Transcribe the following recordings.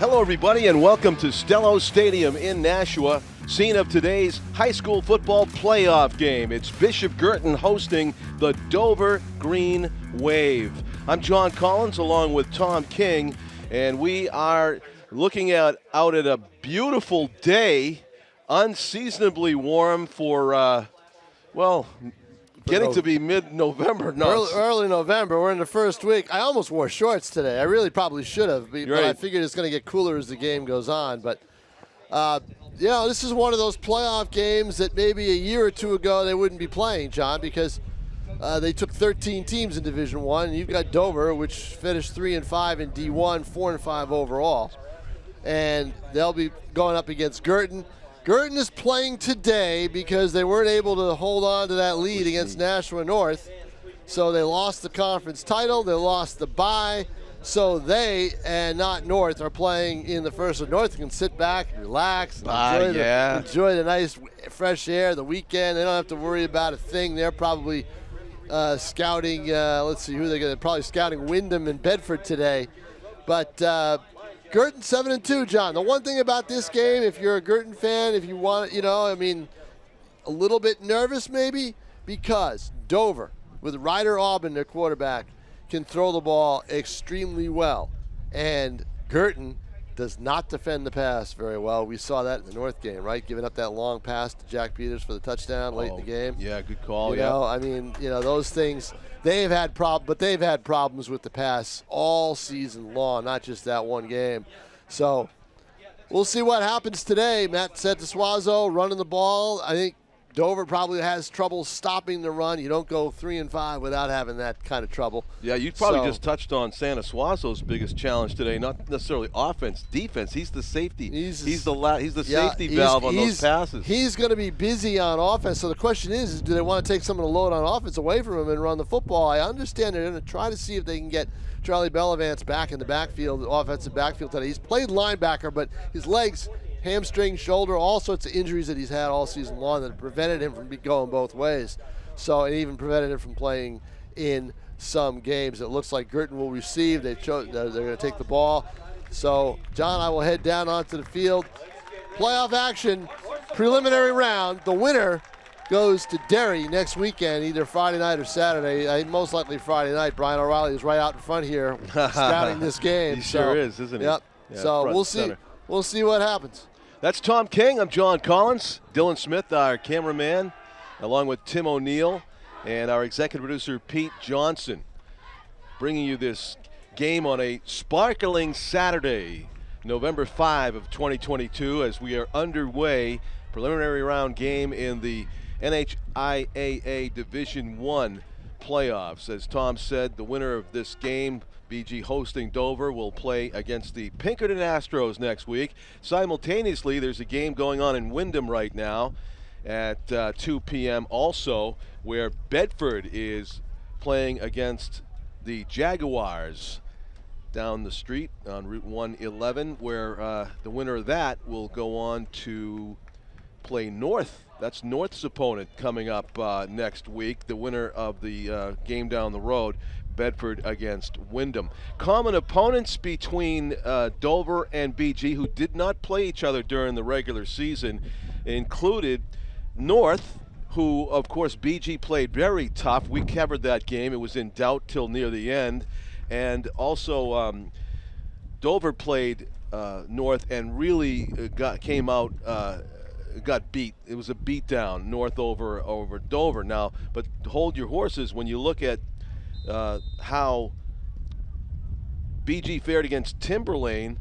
Hello, everybody, and welcome to Stello Stadium in Nashua, scene of today's high school football playoff game. It's Bishop Guertin hosting the Dover Green Wave. I'm John Collins along with Tom King, and we are looking out at a beautiful day, unseasonably warm for, getting to be mid-November. No, early November. We're in the first week. I almost wore shorts today. I really probably should have, but right. I figured it's going to get cooler as the game goes on. But, this is one of those playoff games that maybe a year or two ago they wouldn't be playing, John, because they took 13 teams in Division I, and you've got Dover, which finished 3-5 in D1, 4-5 overall. And they'll be going up against Guertin. Guertin is playing today because they weren't able to hold on to that lead against Nashua North. So they lost the conference title, they lost the bye. So they, and not North, are playing in the first. So North can sit back and relax and enjoy the nice fresh air, the weekend. They don't have to worry about a thing. They're probably scouting, let's see who they're going to, probably scouting Windham and Bedford today. But Guertin 7-2, John. The one thing about this game, if you're a Guertin fan, if you want, a little bit nervous maybe, because Dover, with Ryder Aubin, their quarterback, can throw the ball extremely well. And Guertin does not defend the pass very well. We saw that in the North game, right? Giving up that long pass to Jack Peters for the touchdown late in the game. Yeah, good call. Those things. They've had problems with the pass all season long, not just that one game. So we'll see what happens today. Matt Santosuazo running the ball. I think Dover probably has trouble stopping the run. You don't go 3-5 without having that kind of trouble. Yeah, you probably just touched on Santosuazo's biggest challenge today. Not necessarily offense, defense. He's the safety. He's the safety valve on those passes. He's going to be busy on offense. So the question is do they want to take some of the load on offense away from him and run the football? I understand they're going to try to see if they can get Charlie Bellavance back in the backfield, the offensive backfield today. He's played linebacker, but his legs, hamstring, shoulder, all sorts of injuries that he's had all season long that prevented him from going both ways. So it even prevented him from playing in some games. It looks like Guertin will receive. They're going to take the ball. So, John, I will head down onto the field. Playoff action, preliminary round. The winner goes to Derry next weekend, either Friday night or Saturday. Most likely Friday night. Brian O'Reilly is right out in front here scouting this game. He sure is, isn't he? Yep. Yeah, so we'll see. Center. We'll see what happens. That's Tom King. I'm John Collins. Dylan Smith, our cameraman, along with Tim O'Neill and our executive producer, Pete Johnson, bringing you this game on a sparkling Saturday, November 5 of 2022, as we are underway. Preliminary round game in the NHIAA Division I playoffs. As Tom said, the winner of this game, BG hosting Dover, will play against the Pinkerton Astros next week. Simultaneously, there's a game going on in Windham right now at 2 p.m. also, where Bedford is playing against the Jaguars down the street on Route 111, where the winner of that will go on to play North. That's North's opponent coming up next week, the winner of the game down the road, Bedford against Windham. Common opponents between Dover and BG, who did not play each other during the regular season, included North, who, of course, BG played very tough. We covered that game. It was in doubt till near the end. And also Dover played North and really got beat. It was a beatdown, North over Dover. Now, but hold your horses when you look at how BG fared against Timberlane.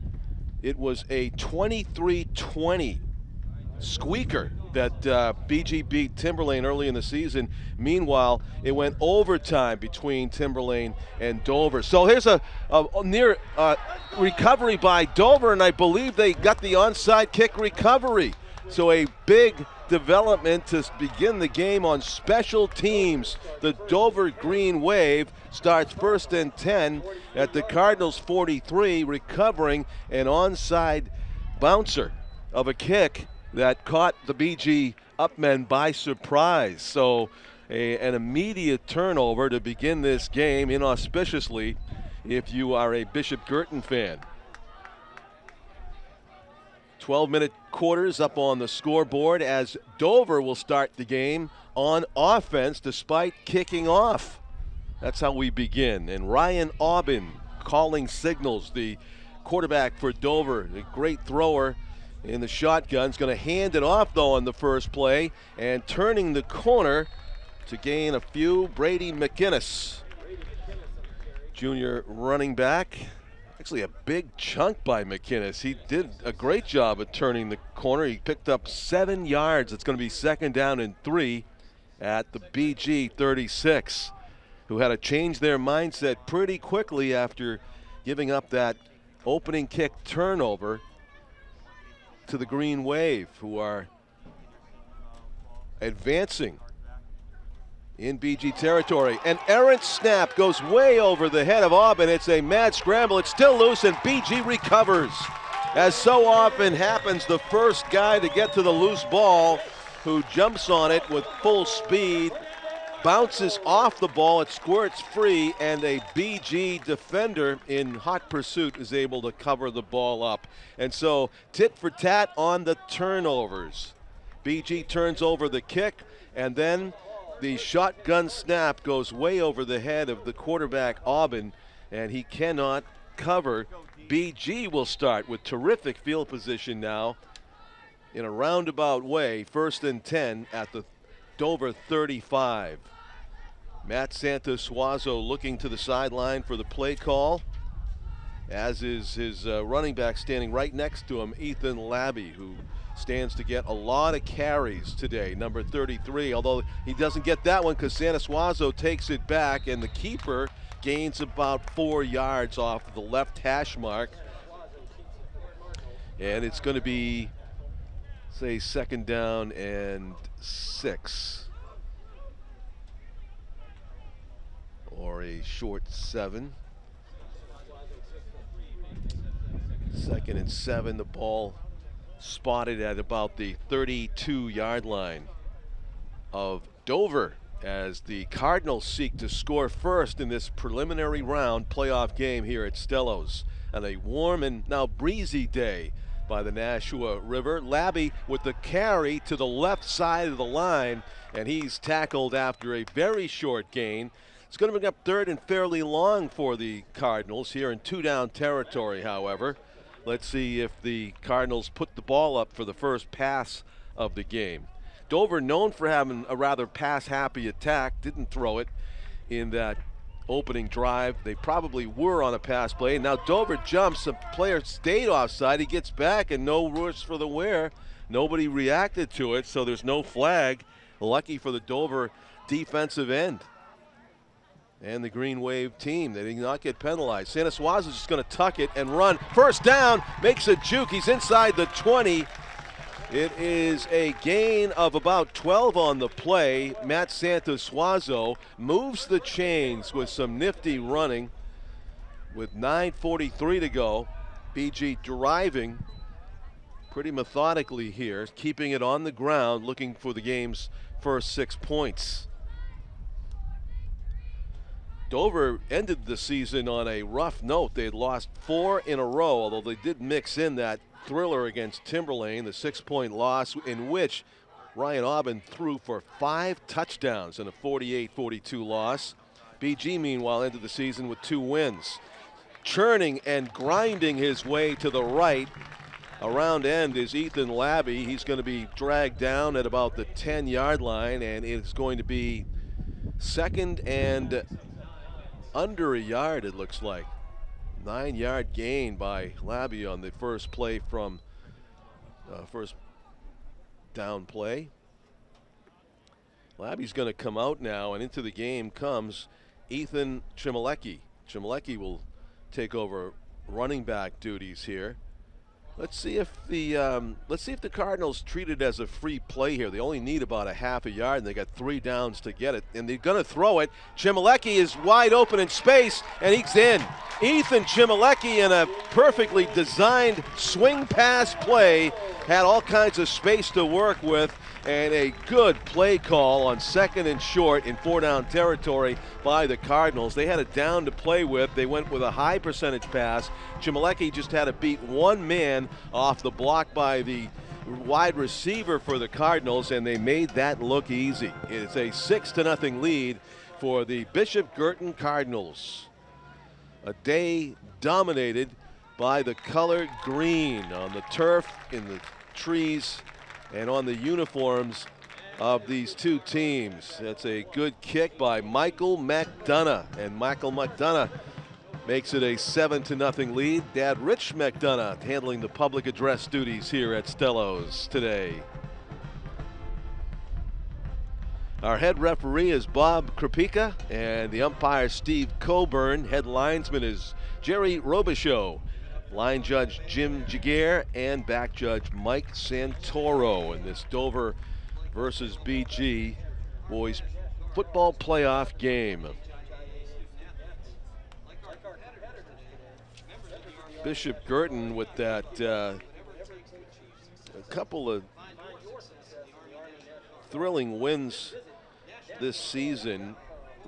It was a 23-20 squeaker that BG beat Timberlane early in the season. Meanwhile, it went overtime between Timberlane and Dover. So here's a near recovery by Dover, and I believe they got the onside kick recovery. So a big development to begin the game on special teams. The Dover Green Wave starts 1st and 10 at the Cardinals 43, recovering an onside bouncer of a kick that caught the BG Upmen by surprise. So an immediate turnover to begin this game inauspiciously if you are a Bishop Guertin fan. 12-minute quarters up on the scoreboard as Dover will start the game on offense despite kicking off. That's how we begin. And Ryan Aubin calling signals, the quarterback for Dover, a great thrower in the shotgun. Is going to hand it off, though, on the first play. And turning the corner to gain a few, Brady McInnes, junior running back. Actually a big chunk by McInnes. He did a great job at turning the corner. He picked up 7 yards. It's going to be 2nd down and 3 at the BG 36, who had to change their mindset pretty quickly after giving up that opening kick turnover to the Green Wave, who are advancing in BG territory. An errant snap goes way over the head of Aubin. It's a mad scramble. It's still loose, and BG recovers. As so often happens, the first guy to get to the loose ball, who jumps on it with full speed, bounces off the ball, it squirts free, and a BG defender in hot pursuit is able to cover the ball up. And so tit for tat on the turnovers. BG turns over the kick, and then the shotgun snap goes way over the head of the quarterback Aubin, and he cannot cover. BG will start with terrific field position now in a roundabout way, 1st and 10 at the Dover 35. Matt Santosuazo looking to the sideline for the play call, as is his running back standing right next to him, Ethan Labby, who stands to get a lot of carries today, number 33, although he doesn't get that one because Santosuazo takes it back, and the keeper gains about 4 yards off the left hash mark. And it's going to be, say, 2nd down and 6. Or a short 7. 2nd and 7, the ball spotted at about the 32-yard line of Dover, as the Cardinals seek to score first in this preliminary round playoff game here at Stellos on a warm and now breezy day by the Nashua River. Labby with the carry to the left side of the line, and he's tackled after a very short gain. It's going to bring up 3rd and fairly long for the Cardinals here in 2-down territory, however. Let's see if the Cardinals put the ball up for the first pass of the game. Dover, known for having a rather pass-happy attack, didn't throw it in that opening drive. They probably were on a pass play. Now Dover jumps. A player stayed offside. He gets back, and no rush for the wear. Nobody reacted to it, so there's no flag. Lucky for the Dover defensive end and the Green Wave team. They did not get penalized. Santosuazo is just going to tuck it and run. 1st down, makes a juke. He's inside the 20. It is a gain of about 12 on the play. Matt Santosuazo moves the chains with some nifty running with 9:43 to go. BG driving pretty methodically here, keeping it on the ground, looking for the game's first 6 points. Dover ended the season on a rough note. They had lost 4 in a row, although they did mix in that thriller against Timberlane, the 6-point loss in which Ryan Aubin threw for 5 touchdowns in a 48-42 loss. BG, meanwhile, ended the season with 2 wins. Churning and grinding his way to the right around end is Ethan Labby. He's going to be dragged down at about the 10-yard line, and it's going to be 2nd and under a yard, it looks like. 9-yard gain by Labby on the first play from first down play. Labby's going to come out now, and into the game comes Ethan Chmielewski. Chmielewski will take over running back duties here. Let's see if the Cardinals treat it as a free play here. They only need about a half a yard, and they got 3 downs to get it. And they're going to throw it. Chmielewski is wide open in space, and he's in. Ethan Chmielewski, in a perfectly designed swing pass play, had all kinds of space to work with, and a good play call on 2nd and short in 4-down territory by the Cardinals. They had a down to play with. They went with a high percentage pass. Chmielewski just had to beat one man again off the block by the wide receiver for the Cardinals, and they made that look easy. It's a 6-0 lead for the Bishop Guertin Cardinals. A day dominated by the color green on the turf, in the trees, and on the uniforms of these two teams. That's a good kick by Michael McDonough, and Michael McDonough makes it a 7-0 lead. Dad Rich McDonough handling the public address duties here at Stellos today. Our head referee is Bob Krapika, and the umpire Steve Coburn. Head linesman is Jerry Robichaux. Line judge Jim Jaguar, and back judge Mike Santoro in this Dover versus BG boys football playoff game. Bishop Guertin with that a couple of thrilling wins this season.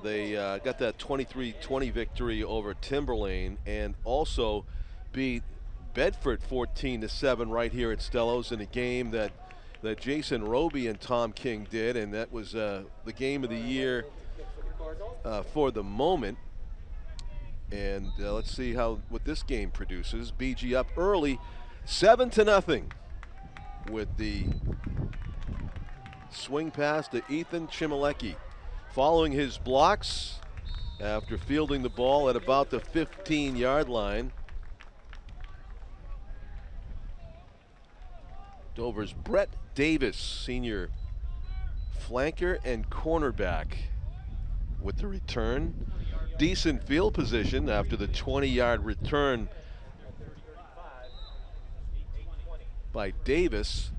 They got that 23-20 victory over Timberlane, and also beat Bedford 14-7 right here at Stellos in a game that Jason Roby and Tom King did, and that was the game of the year for the moment. And let's see what this game produces. BG up early, 7-0, with the swing pass to Ethan Chmielewski. Following his blocks after fielding the ball at about the 15-yard line, Dover's Brett Davis, senior flanker and cornerback, with the return. Decent field position after the 20-yard return by Davis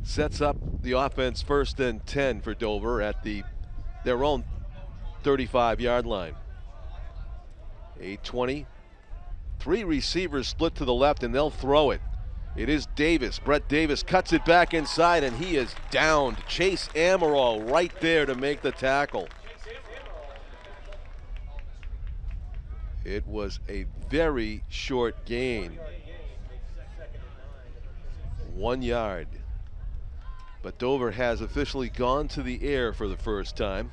sets up the offense 1st and 10 for Dover at their own 35-yard line. 8:20. 3 receivers split to the left, and they'll throw it. It is Davis. Brett Davis cuts it back inside, and he is downed. Chase Amaral right there to make the tackle. It was a very short gain. 1 yard. But Dover has officially gone to the air for the first time.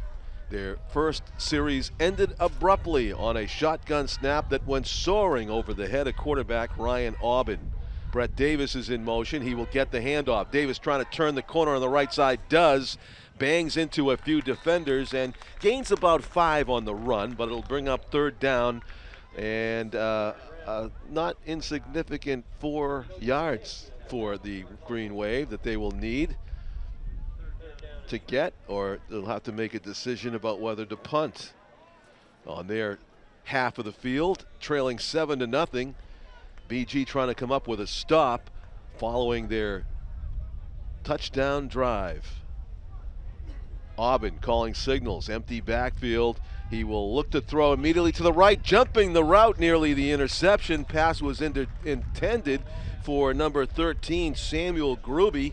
Their first series ended abruptly on a shotgun snap that went soaring over the head of quarterback Ryan Aubin. Brett Davis is in motion. He will get the handoff. Davis trying to turn the corner on the right side, does. Bangs into a few defenders and gains about 5 on the run, but it'll bring up 3rd down and not insignificant 4 yards for the Green Wave that they will need to get, or they'll have to make a decision about whether to punt on their half of the field, trailing 7-0. BG trying to come up with a stop following their touchdown drive. Aubin calling signals, empty backfield. He will look to throw immediately to the right, jumping the route, nearly the interception. Pass was intended for number 13, Samuel Gruby.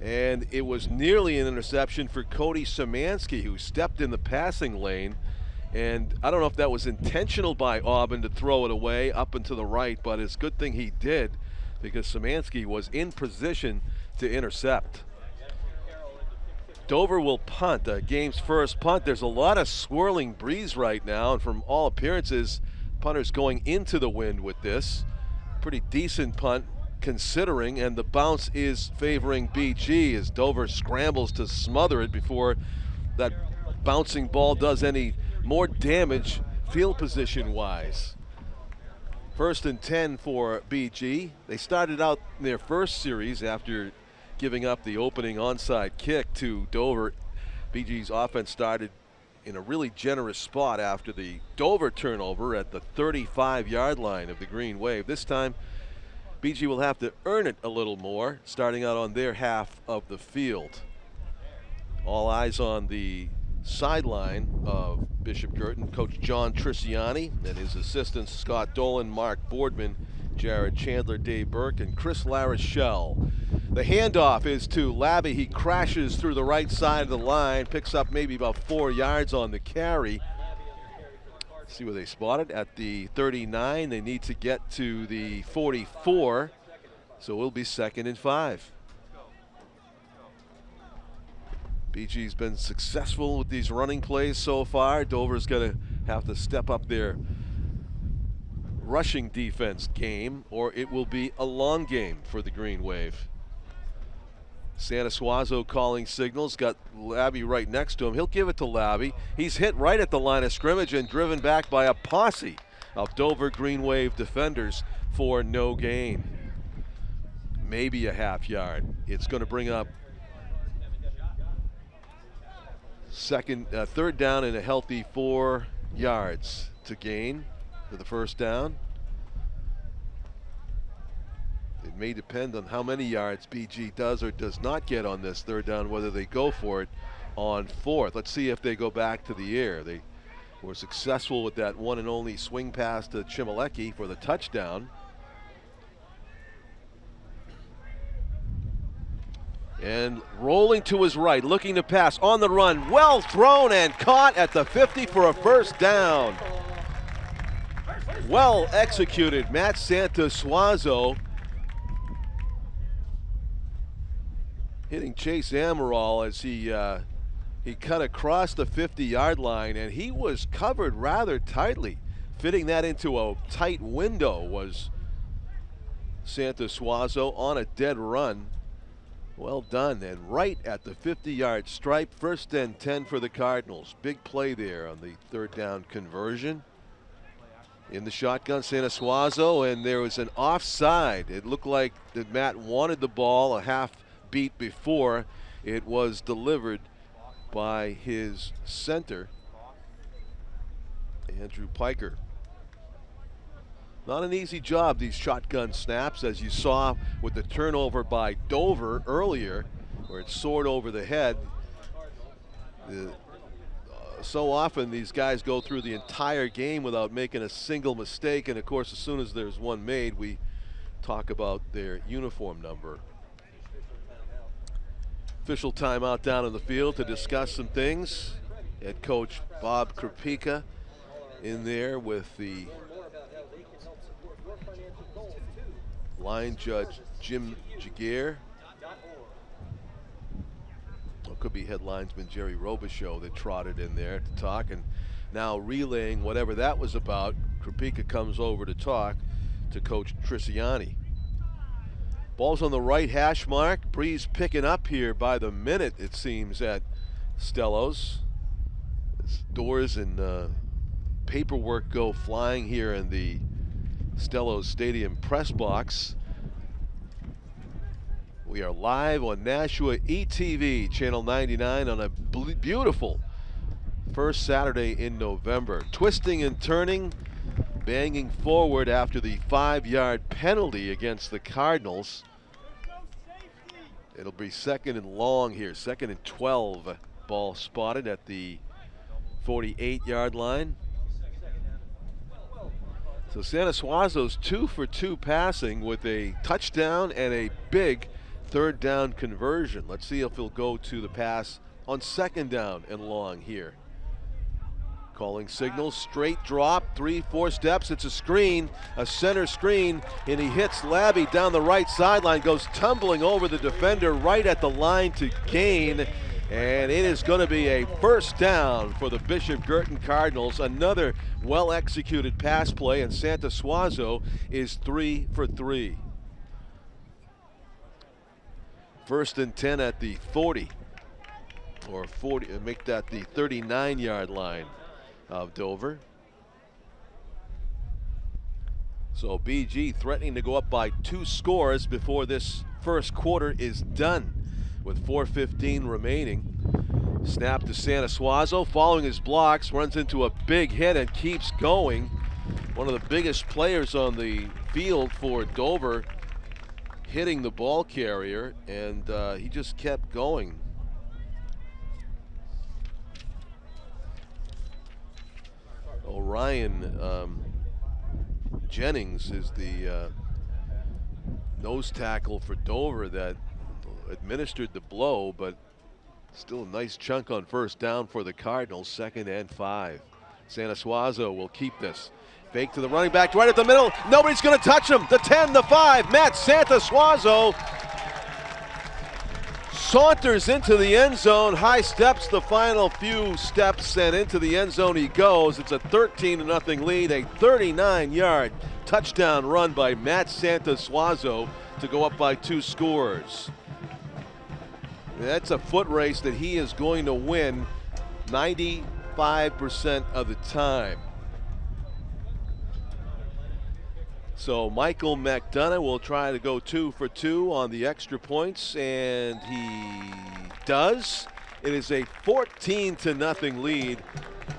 And it was nearly an interception for Cody Szymanski, who stepped in the passing lane. And I don't know if that was intentional by Aubin to throw it away up and to the right, but it's a good thing he did, because Szymanski was in position to intercept. Dover will punt, the game's first punt. There's a lot of swirling breeze right now, and from all appearances, punter's going into the wind with this. Pretty decent punt considering, and the bounce is favoring BG as Dover scrambles to smother it before that bouncing ball does any more damage field position wise. 1st and 10 for BG. They started out in their first series after giving up the opening onside kick to Dover. BG's offense started in a really generous spot after the Dover turnover at the 35-yard line of the Green Wave. This time BG will have to earn it a little more, starting out on their half of the field. All eyes on the sideline of Bishop Guertin, Coach John Triciani and his assistants Scott Dolan, Mark Boardman, Jared Chandler, Dave Burke, and Chris Larichelle. The handoff is to Labby. He crashes through the right side of the line, picks up maybe about 4 yards on the carry. See where they spotted at the 39. They need to get to the 44, so it'll be 2nd and 5. BG's been successful with these running plays so far. Dover's going to have to step up their rushing defense game, or it will be a long game for the Green Wave. Santa Suazo calling signals, got Labby right next to him. He'll give it to Labby. He's hit right at the line of scrimmage and driven back by a posse of Dover Green Wave defenders for no gain. Maybe a half yard. It's going to bring up third down and a healthy 4 yards to gain for the first down. It may depend on how many yards BG does or does not get on this third down, whether they go for it on 4th. Let's see if they go back to the air. They were successful with that one and only swing pass to Chimalecki for the touchdown. And rolling to his right, looking to pass on the run. Well thrown and caught at the 50 for a first down. Well executed, Matt Santa Suazo. Hitting Chase Amaral as he cut across the 50-yard line, and he was covered rather tightly. Fitting that into a tight window was Santa Suazo on a dead run. Well done, and right at the 50-yard stripe, 1st and 10 for the Cardinals. Big play there on the third down conversion. In the shotgun, Santa Suazo, and there was an offside. It looked like that Matt wanted the ball a half beat before it was delivered by his center, Andrew Piker. Not an easy job, these shotgun snaps, as you saw with the turnover by Dover earlier, where it soared over the head. So often these guys go through the entire game without making a single mistake, and of course as soon as there's one made, we talk about their uniform number. Official timeout down in the field to discuss some things. Head coach Bob Krupika in there with the line judge Jim Jaguar. It could be head linesman Jerry Robichaux that trotted in there to talk, and now relaying whatever that was about. Krupika comes over to talk to Coach Triciani. Ball's on the right hash mark. Breeze picking up here by the minute, it seems, at Stellos. As doors and paperwork go flying here in the Stellos Stadium press box. We are live on Nashua ETV, channel 99, on a beautiful first Saturday in November. Twisting and turning, banging forward after the 5-yard penalty against the Cardinals. It'll be 2nd and long here, 2nd and 12. Ball spotted at the 48-yard line. So Santa Suazo's 2 for 2 passing with a touchdown and a big third down conversion. Let's see if he'll go to the pass on 2nd down and long here. Calling signals, straight drop, 3-4 steps. It's a screen, a center screen, and he hits Labby down the right sideline, goes tumbling over the defender right at the line to gain. And it is going to be a first down for the Bishop Guertin Cardinals. Another well-executed pass play, and Santa Suazo is 3 for 3. 1st and 10 at the 40, or 40, make that the 39-yard line of Dover. So BG threatening to go up by 2 scores before this first quarter is done, with 4:15 remaining. Snap to Santa Suazo, following his blocks, runs into a big hit and keeps going. One of the biggest players on the field for Dover hitting the ball carrier, and he just kept going. Orion Jennings is the nose tackle for Dover that administered the blow, but still a nice chunk on first down for the Cardinals. 2nd and 5. Santa Suazo will keep this. Fake to the running back right at the middle. Nobody's going to touch him. The 10, the 5. Matt Santa Suazo saunters into the end zone. High steps the final few steps, and into the end zone he goes. It's a 13-0 lead, a 39-yard touchdown run by Matt Santa Suazo to go up by 2 scores. That's a foot race that he is going to win 95% of the time. So Michael McDonough will try to go 2 for 2 on the extra points, and he does. It is a 14-0 lead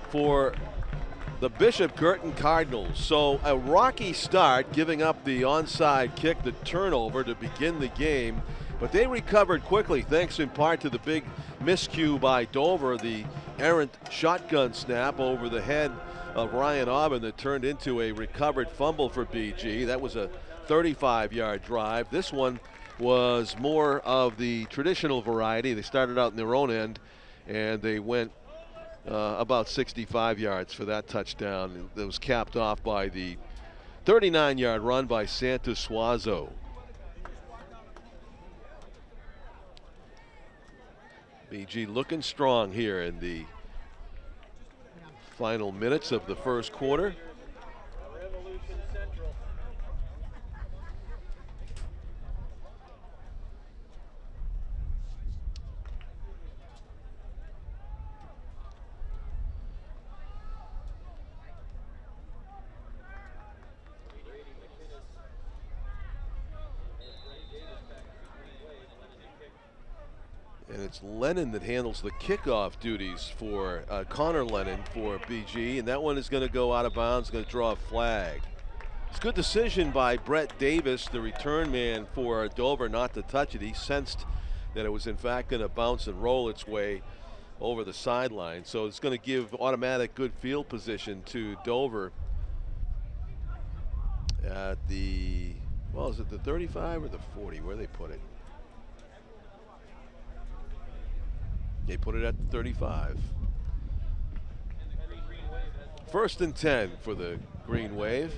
for the Bishop Guertin Cardinals. So a rocky start, giving up the onside kick, the turnover to begin the game, but they recovered quickly thanks in part to the big miscue by Dover, the errant shotgun snap over the head of Ryan Aubin that turned into a recovered fumble for BG. That was a 35-yard drive. This one was more of the traditional variety. They started out in their own end, and they went about 65 yards for that touchdown. That was capped off by the 39-yard run by Santa Suazo. BG looking strong here in the final minutes of the first quarter. And it's Lennon that handles the kickoff duties for Connor Lennon for BG, and that one is going to go out of bounds, going to draw a flag. It's a good decision by Brett Davis, the return man for Dover, not to touch it. He sensed that it was in fact going to bounce and roll its way over the sideline, so it's going to give automatic good field position to Dover at the, well, is it the 35 or the 40? Where they put it? They put it at the 35. 1st and 10 for the Green Wave.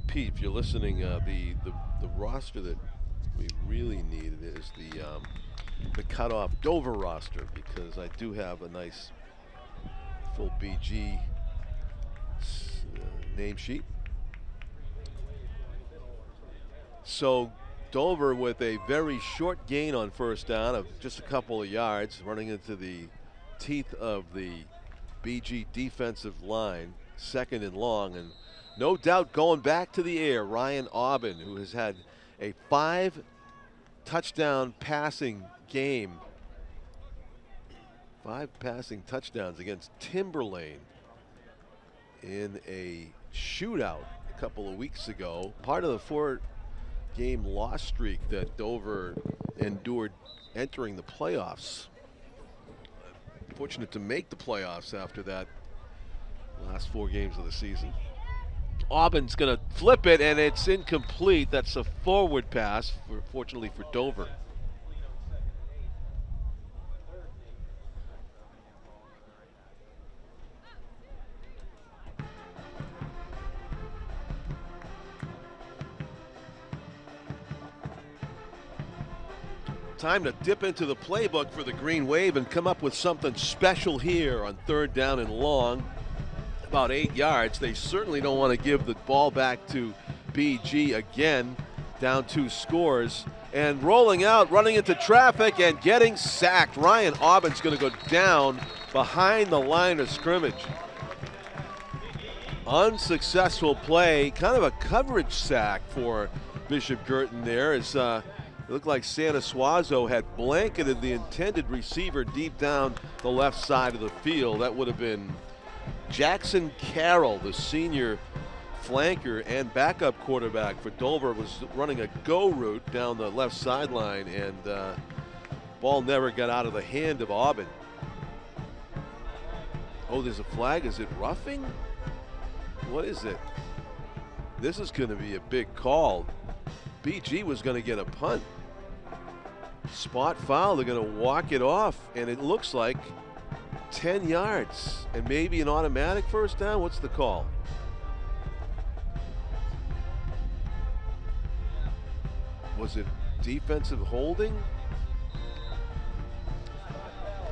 Pete, if you're listening, the roster that we really needed is the cutoff Dover roster, because I do have a nice full BG name sheet. So Dover with a very short gain on first down of just a couple of yards, running into the teeth of the BG defensive line, 2nd and long, and no doubt going back to the air, Ryan Aubin, who has had a 5 touchdown passing game, 5 passing touchdowns against Timberlane in a shootout a couple of weeks ago, part of the 4-game loss streak that Dover endured entering the playoffs. Fortunate to make the playoffs after that last 4 games of the season. Aubin's going to flip it, and it's incomplete. That's a forward pass, fortunately for Dover. Time to dip into the playbook for the Green Wave and come up with something special here on 3rd down and long. About 8 yards. They certainly don't want to give the ball back to BG again. Down 2 scores. And rolling out, running into traffic and getting sacked. Ryan Aubin's going to go down behind the line of scrimmage. Unsuccessful play. Kind of a coverage sack for Bishop Guertin there. As it looked like Santa Suazo had blanketed the intended receiver deep down the left side of the field. That would have been Jackson Carroll, the senior flanker and backup quarterback for Dover, was running a go route down the left sideline, and ball never got out of the hand of Aubin. Oh, there's a flag. Is it roughing? What is it? This is going to be a big call. BG was going to get a punt. Spot foul. They're going to walk it off, and it looks like 10 yards and maybe an automatic first down. What's the call? Was it defensive holding?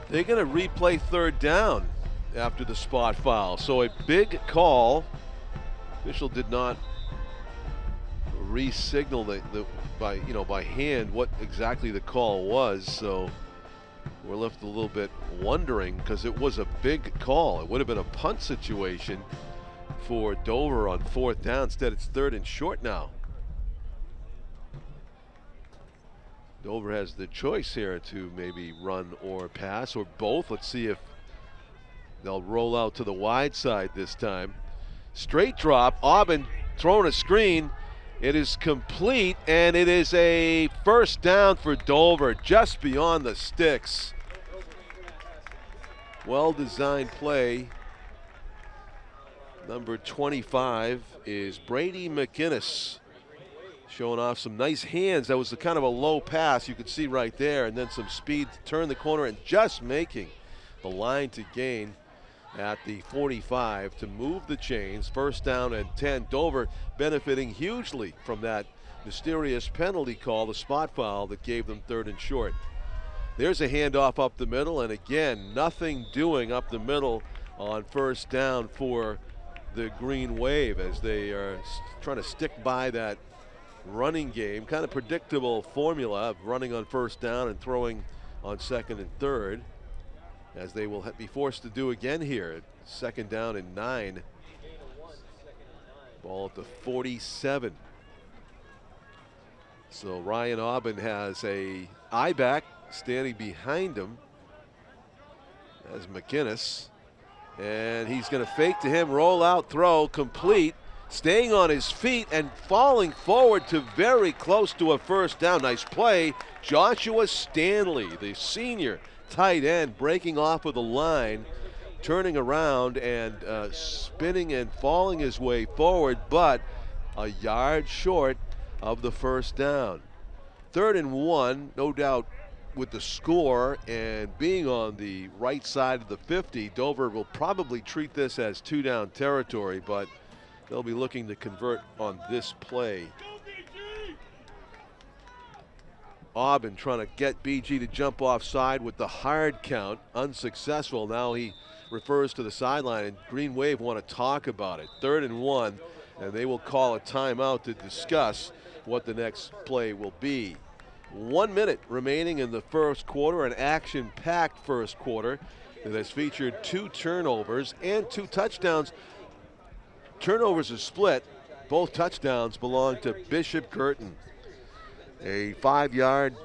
They're going to replay third down after the spot foul. So a big call. Official did not re-signal by hand what exactly the call was. So we're left a little bit wondering because it was a big call. It would have been a punt situation for Dover on fourth down. Instead, it's third and short now. Dover has the choice here to maybe run or pass or both. Let's see if they'll roll out to the wide side this time. Straight drop. Aubin throwing a screen. It is complete, and it is a first down for Dover just beyond the sticks. Well-designed play. Number 25 is Brady McInnes, showing off some nice hands. That was a kind of a low pass you could see right there, and then some speed to turn the corner and just making the line to gain at the 45 to move the chains. First down and 10. Dover benefiting hugely from that mysterious penalty call, the spot foul that gave them third and short. There's a handoff up the middle, and again, nothing doing up the middle on first down for the Green Wave as they are trying to stick by that running game. Kind of predictable formula of running on first down and throwing on second and third, as they will be forced to do again here. Second down and 9. Ball at the 47. So Ryan Aubin has a I-back standing behind him as McInnes, and he's going to fake to him, roll out, throw, complete, staying on his feet and falling forward to very close to a first down. Nice play. Joshua Stanley, the senior tight end, breaking off of the line, turning around and spinning and falling his way forward, but a yard short of the first down. Third and 1, no doubt with the score and being on the right side of the 50, Dover will probably treat this as 2-down territory, but they'll be looking to convert on this play. Aubin trying to get BG to jump offside with the hard count, unsuccessful. Now he refers to the sideline, and Green Wave want to talk about it. Third and 1, and they will call a timeout to discuss what the next play will be. 1 minute remaining in the first quarter, an action-packed first quarter that has featured 2 turnovers and 2 touchdowns. Turnovers are split. Both touchdowns belong to Bishop Guertin. A 5-yard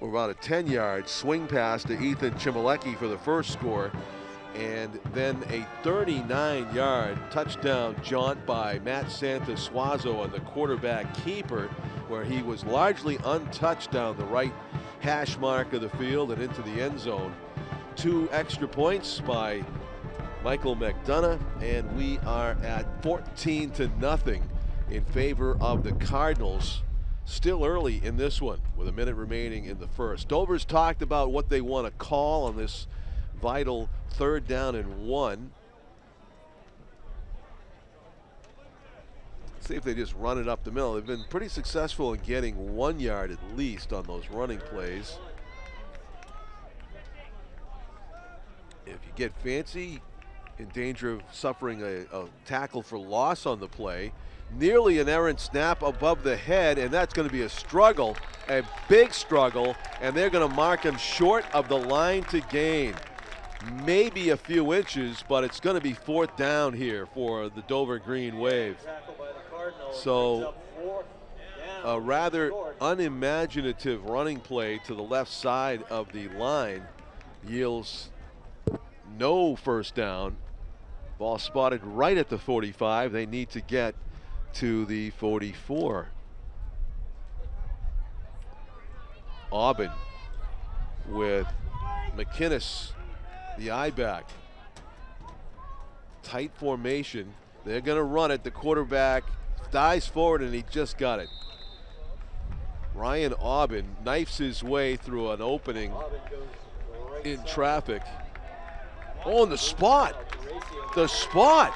or about a 10-yard swing pass to Ethan Chimalecki for the first score, and then a 39-yard touchdown jaunt by Matt Santosuazo on the quarterback keeper, where he was largely untouched down the right hash mark of the field and into the end zone. 2 extra points by Michael McDonough, and we are at 14-0 in favor of the Cardinals. Still early in this one with a minute remaining in the first. Dover's talked about what they want to call on this vital third down and 1. See if they just run it up the middle. They've been pretty successful in getting 1 yard at least on those running plays. If you get fancy, in danger of suffering a tackle for loss on the play. Nearly an errant snap above the head, and that's going to be a struggle, a big struggle, and they're going to mark him short of the line to gain. Maybe a few inches, but it's going to be fourth down here for the Dover Green Wave. So a rather unimaginative running play to the left side of the line yields no first down. Ball spotted right at the 45. They need to get to the 44. Aubin with McInnes, the I-back. tight formation. They're going to run it. The quarterback dives forward, and he just got it. Ryan Aubin knifes his way through an opening in traffic. Oh, and the spot. The spot.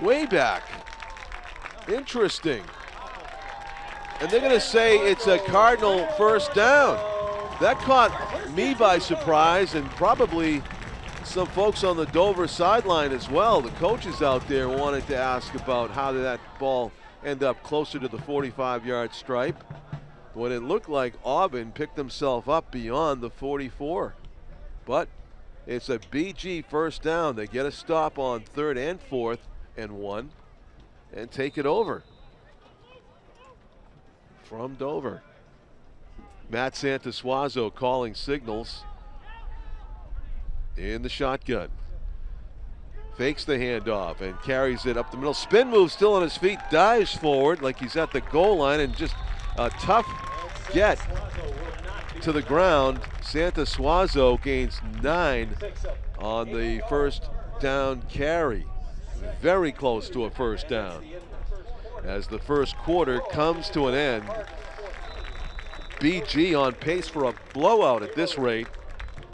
Way back. Interesting. And they're going to say it's a Cardinal first down. That caught me by surprise, and probably some folks on the Dover sideline as well. The coaches out there wanted to ask about how did that ball end up closer to the 45-yard stripe, when it looked like Aubin picked himself up beyond the 44. But it's a BG first down. They get a stop on 3rd and 4th and 1 and take it over from Dover. Matt Santosuazo calling signals in the shotgun. Fakes the handoff and carries it up the middle. Spin move, still on his feet, dives forward like he's at the goal line, and just a tough get to the ground. Santosuazo gains 9 on the first down carry. Very close to a first down. As the first quarter comes to an end, BG on pace for a blowout at this rate,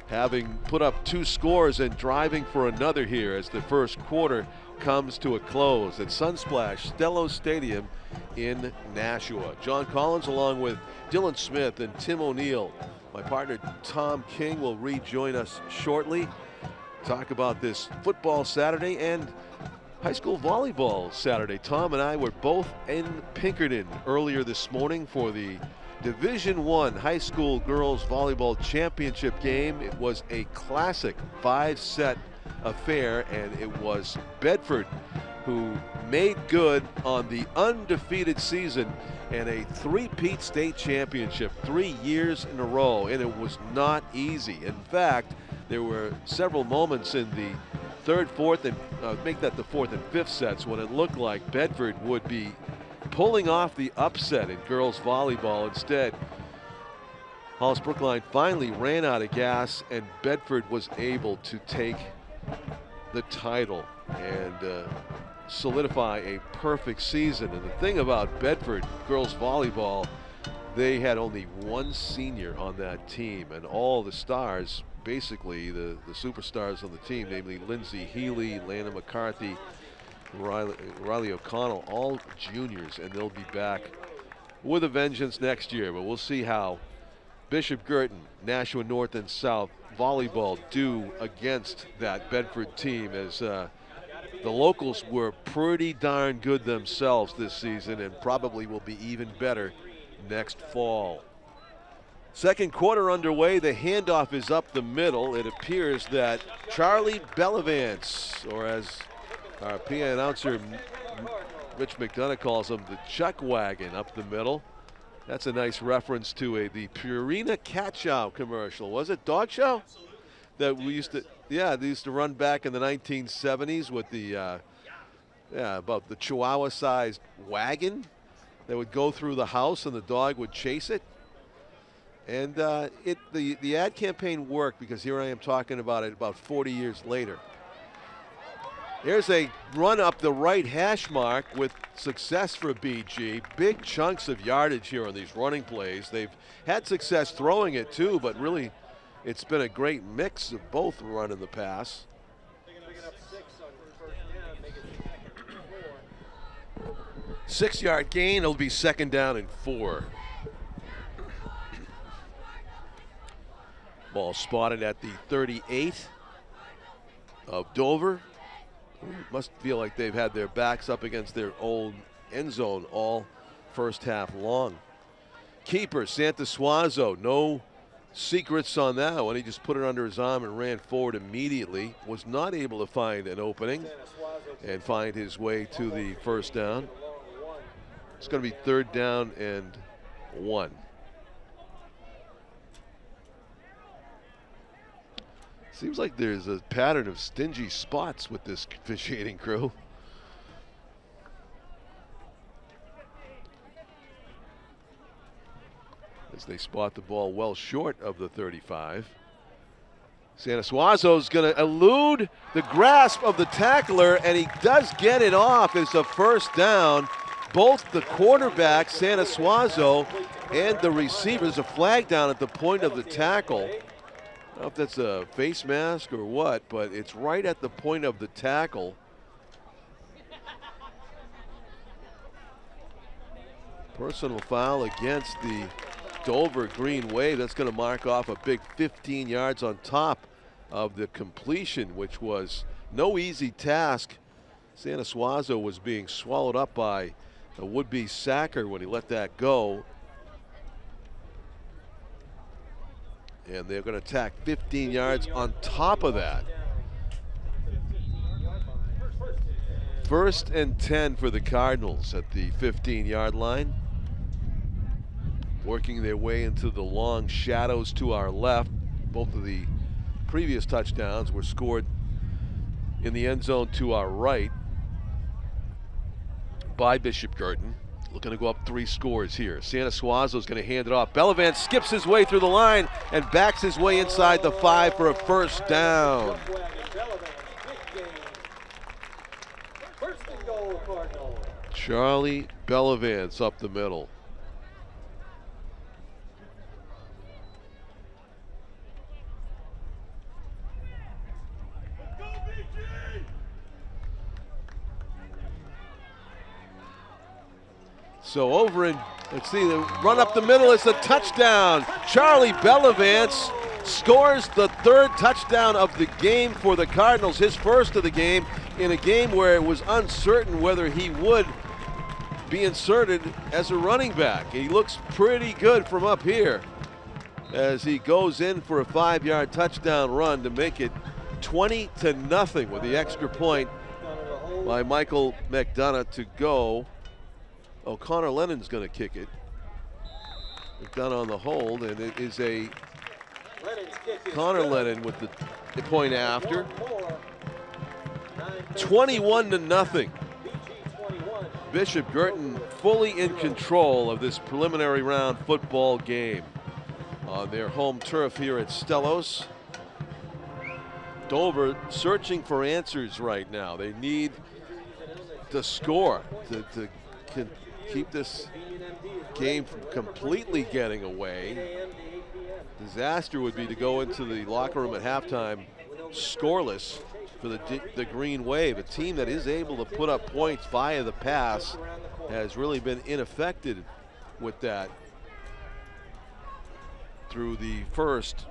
having put up 2 scores and driving for another here as the first quarter comes to a close at Sunsplash Stello Stadium in Nashua. John Collins along with Dylan Smith and Tim O'Neill. My partner Tom King will rejoin us shortly. Talk about this football Saturday and high school volleyball Saturday. Tom and I were both in Pinkerton earlier this morning for the Division I high school girls volleyball championship game. It was a classic 5-set affair, and it was Bedford who made good on the undefeated season and a 3-peat state championship 3 years in a row, and it was not easy. In fact, there were several moments in the 3rd, 4th, and make that the 4th and 5th sets when it looked like Bedford would be pulling off the upset in girls volleyball. Instead, Hollis Brookline finally ran out of gas, and Bedford was able to take the title and solidify a perfect season. And the thing about Bedford girls volleyball, they had only 1 senior on that team, and all the stars, basically the superstars on the team, namely Lindsay Healy, Lana McCarthy, Riley O'Connell, all juniors, and they'll be back with a vengeance next year. But we'll see how Bishop Guertin, Nashua North and South volleyball do against that Bedford team, as the locals were pretty darn good themselves this season and probably will be even better next fall. Second quarter underway. The handoff is up the middle. It appears that Charlie Bellavance, or as our PA announcer Rich McDonough calls him, the chuck wagon up the middle. That's a nice reference to the Purina Cat Chow commercial. Was it Dog Show? That we used to, they used to run back in the 1970s with the, about the Chihuahua-sized wagon that would go through the house and the dog would chase it. And the ad campaign worked, because here I am talking about it about 40 years later. There's a run up the right hash mark with success for BG. Big chunks of yardage here on these running plays. They've had success throwing it too, but really it's been a great mix of both run and the pass. 6-yard gain. It'll be 2nd down and 4. Ball spotted at the 38 of Dover. Must feel like they've had their backs up against their own end zone all first half long. Keeper Santosuazo, no secrets on that one. He just put it under his arm and ran forward immediately. Was not able to find an opening and find his way to the first down. It's going to be 3rd down and 1. Seems like there's a pattern of stingy spots with this officiating crew. As they spot the ball well short of the 35. Suazo's going to elude the grasp of the tackler, and he does get it off. It's a first down. Both the quarterback, Suazo, and the receiver. There's a flag down at the point of the tackle. I don't know if that's a face mask or what, but it's right at the point of the tackle. Personal foul against the Dover Green Wave. That's going to mark off a big 15 yards on top of the completion, which was no easy task. Suazo was being swallowed up by a would-be sacker when he let that go. And they're going to tack 15 yards on top of that. 1st and 10 for the Cardinals at the 15-yard line. Working their way into the long shadows to our left. Both of the previous touchdowns were scored in the end zone to our right by Bishop Guertin. Looking to go up 3 scores here. Suazo's going to hand it off. Bellavance skips his way through the line and backs his way inside the 5 for a first down. Charlie Bellavance up the middle. So over in, let's see, the run up the middle is a touchdown. Charlie Bellavance scores the 3rd touchdown of the game for the Cardinals, his first of the game, in a game where it was uncertain whether he would be inserted as a running back. He looks pretty good from up here as he goes in for a 5-yard touchdown run to make it 20-0 with the extra point by Michael McDonough to go. Oh, Connor Lennon's going to kick it. McDonough on the hold, and it is a Connor Lennon with the point after. 21-0. Bishop Guertin fully in control of this preliminary round football game on their home turf here at Stellos. Dover searching for answers right now. They need to score to keep this game from completely getting away. Disaster would be to go into the locker room at halftime scoreless for the Green Wave. A team that is able to put up points via the pass has really been ineffective with that through the first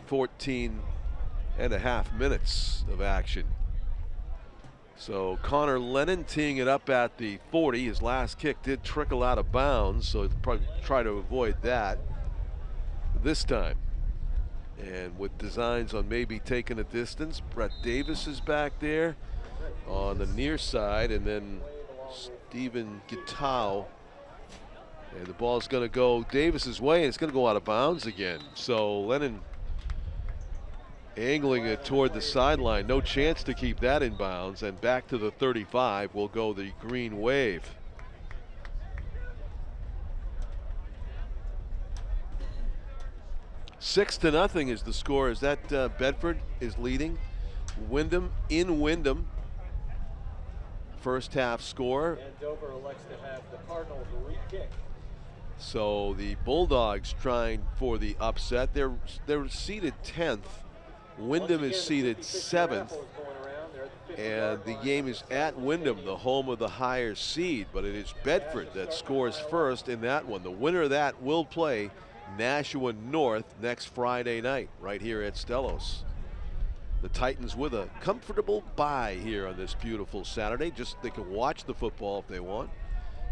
14.5 minutes of action. So Connor Lennon teeing it up at the 40. His last kick did trickle out of bounds, so he'll probably try to avoid that this time. And with designs on maybe taking a distance, Brett Davis is back there on the near side, and then Stephen Gitau. And the ball's going to go Davis's way, and it's going to go out of bounds again. So Lennon angling it toward the sideline. No chance to keep that in bounds. And back to the 35 will go the Green Wave. 6-0 is the score. Is that Bedford is leading? Wyndham in Wyndham. First half score. And Dover elects to have the Cardinals re-kick. So the Bulldogs trying for the upset. They're seated 10th. Wyndham is seated 7th, and the game is at Wyndham, the home of the higher seed, but it is Bedford that scores first in that one. The winner of that will play Nashua North next Friday night right here at Stellos. The Titans with a comfortable bye here on this beautiful Saturday. Just they can watch the football if they want.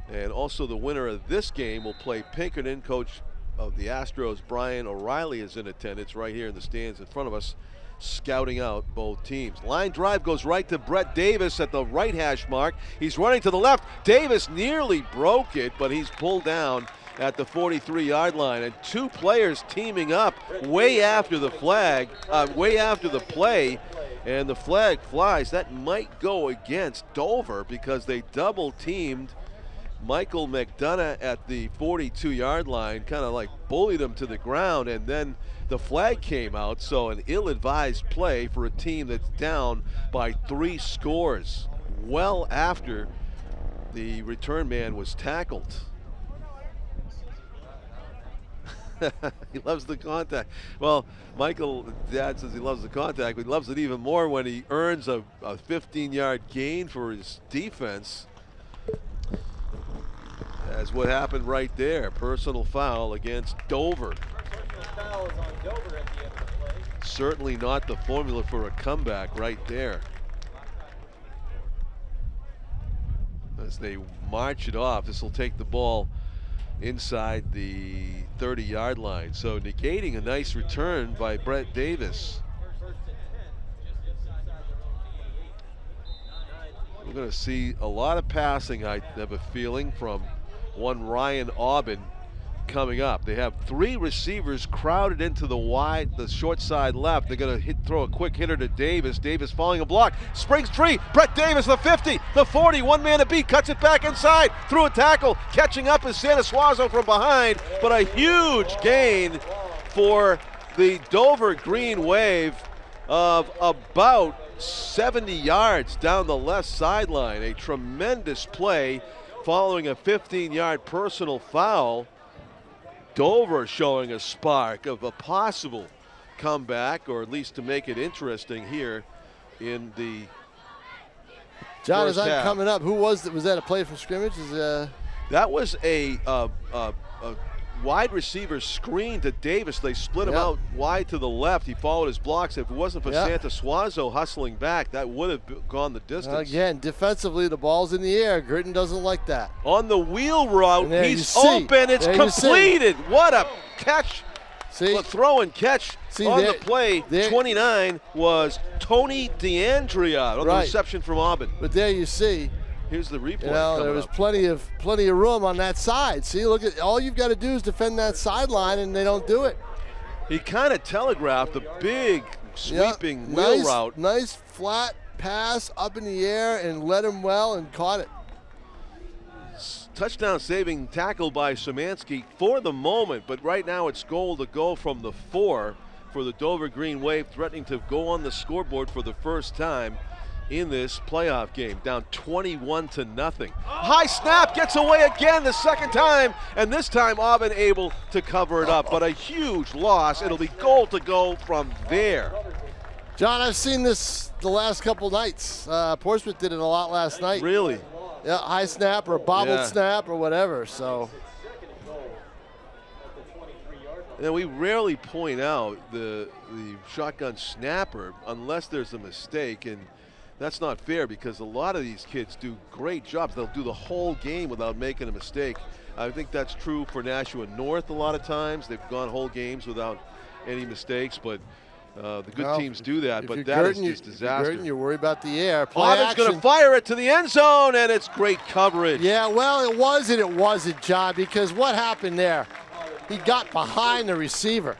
And also the winner of this game will play Pinkerton. Coach of the Astros, Brian O'Reilly, is in attendance right here in the stands in front of us, scouting out both teams. Line drive goes right to Brett Davis at the right hash mark. He's running to the left. Davis nearly broke it, but he's pulled down at the 43-yard line. And 2 players teaming up way after the play, and the flag flies. That might go against Dover because they double teamed Michael McDonough at the 42-yard line kind of like bullied him to the ground, and then the flag came out. So an ill-advised play for a team that's down by 3 scores well after the return man was tackled. He loves the contact. Well, Michael, Dad says he loves the contact, but he loves it even more when he earns a 15-yard gain for his defense. That's what happened right there. Personal foul against Dover. Personal foul is on Dover at the end of the play. Certainly not the formula for a comeback right there. As they march it off, this will take the ball inside the 30-yard line. So negating a nice return by Brett Davis. We're going to see a lot of passing, I have a feeling, from one Ryan Aubin coming up. They have 3 receivers crowded into the short side left. They're going to throw a quick hitter to Davis. Davis following a block, springs free. Brett Davis, the 50, the 40, one man to beat, cuts it back inside, through a tackle. Catching up is Santa Suazo from behind, but a huge gain for the Dover Green Wave of about 70 yards down the left sideline. A tremendous play following a 15-yard personal foul. Dover showing a spark of a possible comeback, or at least to make it interesting here in the John, first as I'm half. coming up, who was that? Was that a play from scrimmage? That was a wide receiver screen to Davis. They split him out wide to the left. He followed his blocks. If it wasn't for Santa Suazo hustling back, that would have gone the distance. Again, defensively, the ball's in the air. Guertin doesn't like that. On the wheel route, he's open. It's completed. What a catch. A throw and catch on the play. 29 was Tony DeAndrea on the reception from Aubin. But there you see. Here's the replay. There was plenty of room on that side. See, look at all you've got to do is defend that sideline, and they don't do it. He kind of telegraphed a big sweeping wheel route. Nice flat pass up in the air and led him well and caught it. Touchdown saving tackle by Szymanski for the moment, but right now it's goal to go from the 4 for the Dover Green Wave, threatening to go on the scoreboard for the first time in this playoff game, down 21-0. High snap, gets away again the second time, and this time Aubin able to cover it up, but a huge loss. It'll be goal to go from there. John, I've seen this the last couple nights. Portsmouth did it a lot last night. Really? Yeah, high snap or bobbled snap or whatever. So. And then we rarely point out the shotgun snapper unless there's a mistake, and that's not fair because a lot of these kids do great jobs. They'll do the whole game without making a mistake. I think that's true for Nashua North a lot of times. They've gone whole games without any mistakes, but the good teams do that, but that is just disaster. You're worried about the air. Aubin's going to fire it to the end zone, and it's great coverage. Yeah, well, it was and it wasn't, John, because what happened there? He got behind the receiver.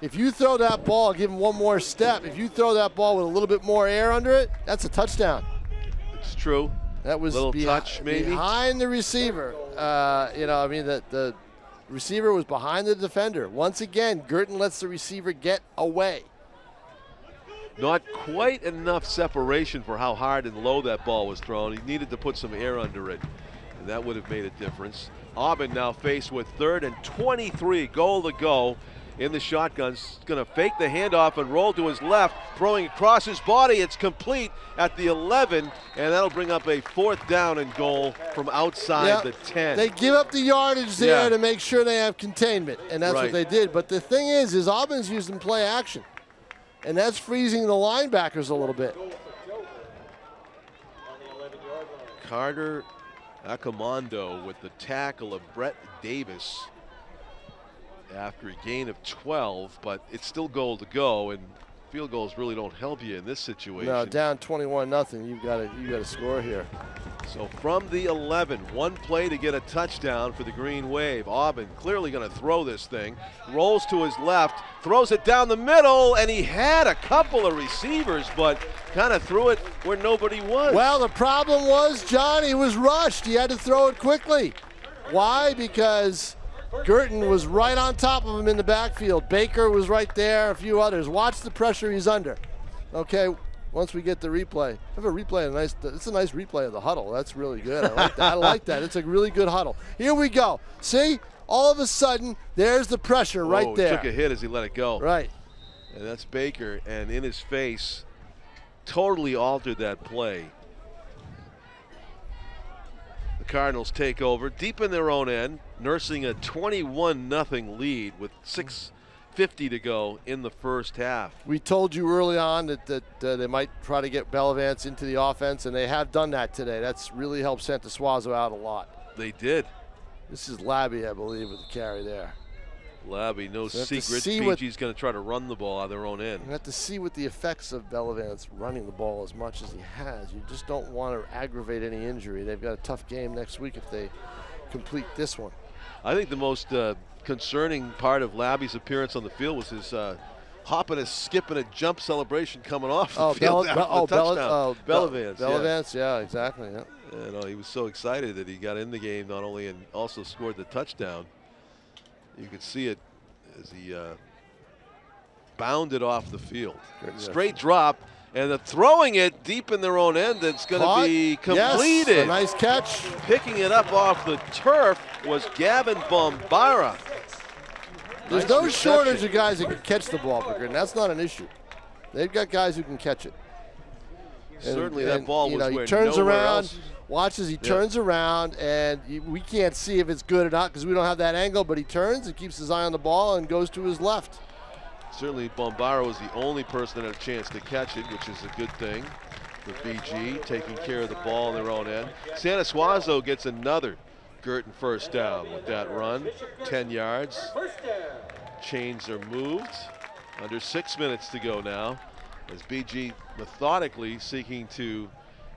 If you throw that ball, give him one more step. If you throw that ball with a little bit more air under it, that's a touchdown. It's true. That was touch, maybe behind the receiver. The receiver was behind the defender. Once again, Guertin lets the receiver get away. Not quite enough separation for how hard and low that ball was thrown. He needed to put some air under it, and that would have made a difference. Aubin now faced with 3rd and 23, goal to go in the shotgun. Going to fake the handoff and roll to his left, throwing across his body. It's complete at the 11, and that'll bring up a 4th down and goal from outside the 10. They give up the yardage there to make sure they have containment, and that's what they did. But the thing is Aubin's using play action, and that's freezing the linebackers a little bit. Carter Accomando with the tackle of Brett Davis after a gain of 12, but it's still goal to go, and field goals really don't help you in this situation. No, down 21-0. You got to score here. So from the 11, one play to get a touchdown for the Green Wave. Aubin clearly going to throw this thing. Rolls to his left, throws it down the middle, and he had a couple of receivers, but kind of threw it where nobody was. Well, the problem was, John, he was rushed. He had to throw it quickly. Why? Because Guertin was right on top of him in the backfield. Baker was right there, a few others. Watch the pressure he's under. Okay, once we get the replay. I have a replay, it's a nice replay of the huddle. That's really good. I like that. I like that. It's a really good huddle. Here we go. See? All of a sudden, there's the pressure right there. He took a hit as he let it go. Right. And that's Baker, and in his face, totally altered that play. The Cardinals take over deep in their own end, nursing a 21-0 lead with 6:50 to go in the first half. We told you early on that they might try to get Bellavance into the offense, and they have done that today. That's really helped Santa Suazo out a lot. They did. This is Labby, I believe, with the carry there. Labby, no So secret. Fiji's going to try to run the ball out of their own end. You have to see what the effects of Bellavance running the ball as much as he has. You just don't want to aggravate any injury. They've got a tough game next week if they complete this one. I think the most concerning part of Labby's appearance on the field was his hop and a skip and a jump celebration coming off the field after the touchdown. Bellavance. Bellavance, yeah, exactly. Yeah. And he was so excited that he got in the game not only and also scored the touchdown. You could see it as he bounded off the field. Straight drop, and the throwing it deep in their own end. It's going to be completed. Yes, a nice catch. Picking it up off the turf was Gavin Bombara. There's no shortage of guys that can catch the ball, and that's not an issue. They've got guys who can catch it. Certainly that ball was he where turns nowhere around. else. Watch as he turns around, and we can't see if it's good or not because we don't have that angle, but he turns and keeps his eye on the ball and goes to his left. Certainly Bombara was the only person that had a chance to catch it, which is a good thing for BG, taking care of the ball on their own end. Santa Suazo gets another Guertin first down with that run, 10 yards. Chains are moved. Under 6 minutes to go now as BG methodically seeking to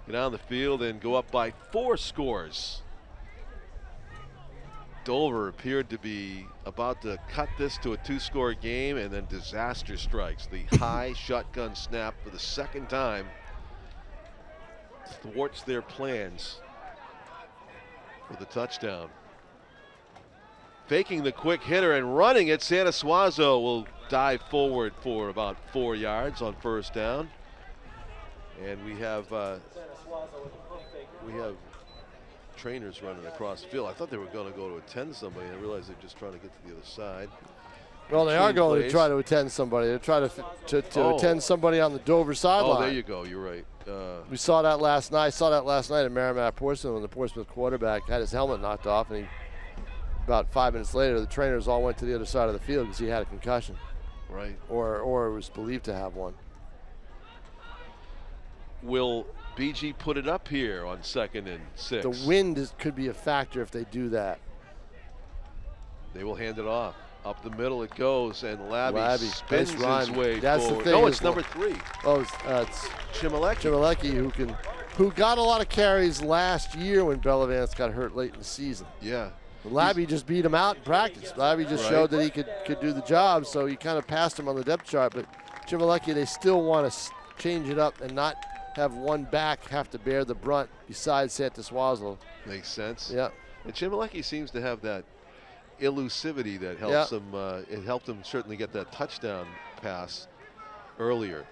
get on the field and go up by 4 scores. Dover appeared to be about to cut this to a 2-score game, and then disaster strikes. The high shotgun snap for the second time thwarts their plans for the touchdown. Faking the quick hitter and running it, Santa Suazo will dive forward for about 4 yards on first down. And we have trainers running across the field. I thought they were going to go to attend somebody, and I realized they're just trying to get to the other side. Well, they are going to try to attend somebody. They're trying to attend somebody on the Dover sideline. Oh, there you go. You're right. We saw that last night. I saw that last night at Merrimack Portsmouth when the Portsmouth quarterback had his helmet knocked off, and about 5 minutes later, the trainers all went to the other side of the field because he had a concussion. Right. Or was believed to have one. Will BG put it up here on 2nd and 6? The wind could be a factor if they do that. They will hand it off. Up the middle it goes, and Labby spins nice his way That's forward. The thing. No, it's number 3. Oh, it's Chimalecki. Chimalecki who got a lot of carries last year when Bellavance got hurt late in the season. Yeah. Labby just beat him out in practice. Labby just showed that he could do the job, so he kind of passed him on the depth chart. But Chimalecki, they still want to change it up and not have one back have to bear the brunt besides Santa Suazo. Makes sense. Yeah. And Chimalecki seems to have that elusivity that helps him. It helped him certainly get that touchdown pass earlier.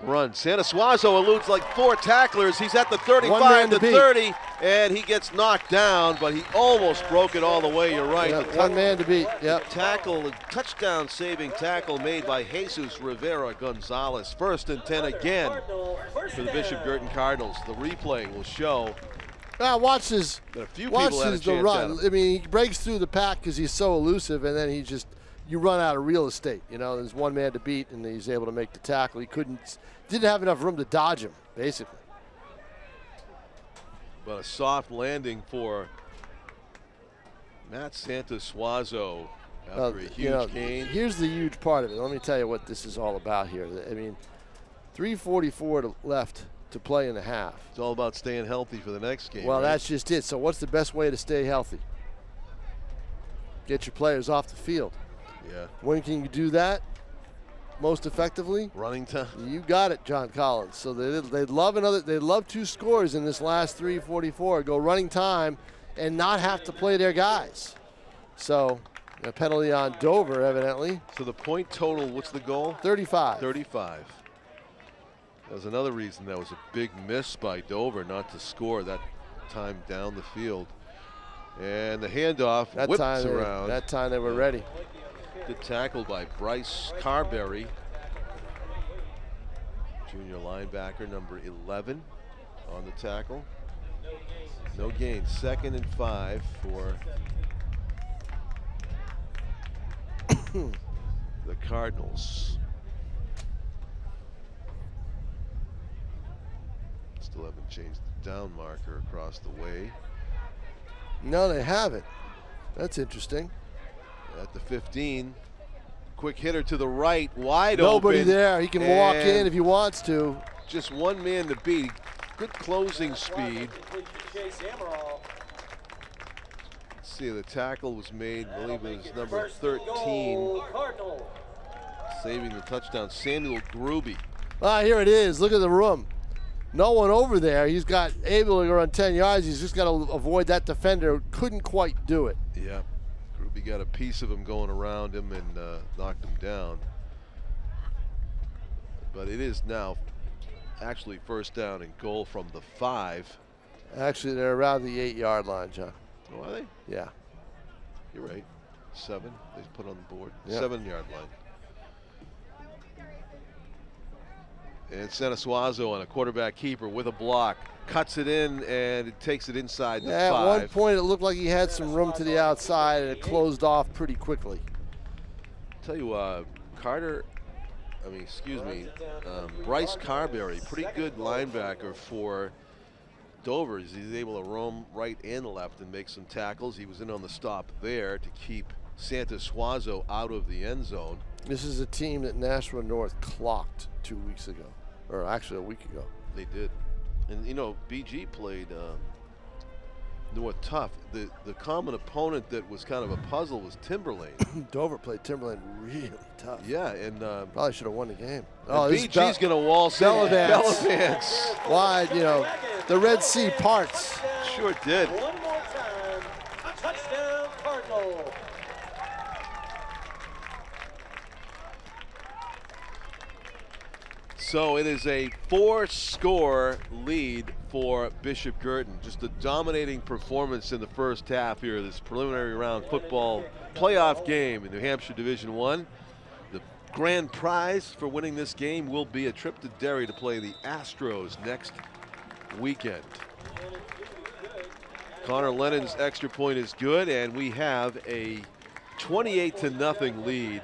Run. Santa Suazo eludes like 4 tacklers. He's at the 35 to 30, and he gets knocked down, but he almost broke it all the way. You're right. Yep, one man to beat. Yep. Tackle, touchdown saving tackle made by Jesus Rivera Gonzalez. 1st and 10 again for the Bishop Guertin Cardinals. The replay will show. Now watch his the run. I mean, he breaks through the pack because he's so elusive, and then you run out of real estate. You know, there's one man to beat, and he's able to make the tackle. He didn't have enough room to dodge him, basically. But a soft landing for Matt Santa Suazo after a huge gain. Here's the huge part of it. Let me tell you what this is all about here. I mean, 3:44 left to play in a half. It's all about staying healthy for the next game. Well, right? that's just it. So what's the best way to stay healthy? Get your players off the field. Yeah. When can you do that most effectively? Running time. You got it, John Collins. So they'd love 2 scores in this last 3:44. Go running time and not have to play their guys. So a penalty on Dover, evidently. So the point total, what's the goal? 35. 35. That was another reason that was a big miss by Dover not to score that time down the field. And the handoff whips around. That time they were ready. Good tackle by Bryce Carberry, junior linebacker, number 11 on the tackle. No gain. 2nd and 5 for the Cardinals. Still haven't changed the down marker across the way. No, they haven't. That's interesting. At the 15, quick hitter to the right, wide Nobody open. there. He can walk in if he wants to. Just one man to beat. Good closing speed. Let's see, the tackle was made, I believe it was number 13, saving the touchdown, Samuel Gruby. Ah, here it is. Look at the room. No one over there. He's got able to run 10 yards. He's just got to avoid that defender. Couldn't quite do it. Yeah. Gruby got a piece of him going around him and knocked him down. But it is now actually 1st down and goal from the 5. Actually, they're around the 8-yard line, John. Oh, are they? Yeah. You're right. 7. They put on the board. Yep. 7-yard line. And Sanasuazo on a quarterback keeper with a block. Cuts it in and it takes it inside the 5. At one point, it looked like he had some room to the outside, and it closed off pretty quickly. Tell you, Bryce Carberry, pretty good linebacker for Dover. He's able to roam right and left and make some tackles. He was in on the stop there to keep Sanasuazo out of the end zone. This is a team that Nashua North clocked 2 weeks ago, or actually a week ago. They did. And, you know, BG played North tough. The common opponent that was kind of a puzzle was Timberlane. Dover played Timberland really tough. Yeah, and probably should have won the game. Oh, BG's going to waltz in. Bellavance. Wide, you know, the Red Sea parts. Sure did. One more time. Touchdown, Cardinal. So it is a 4-score lead for Bishop Guertin. Just a dominating performance in the first half here of this preliminary round football playoff game in New Hampshire Division I. The grand prize for winning this game will be a trip to Derry to play the Astros next weekend. Connor Lennon's extra point is good, and we have a 28-0 lead.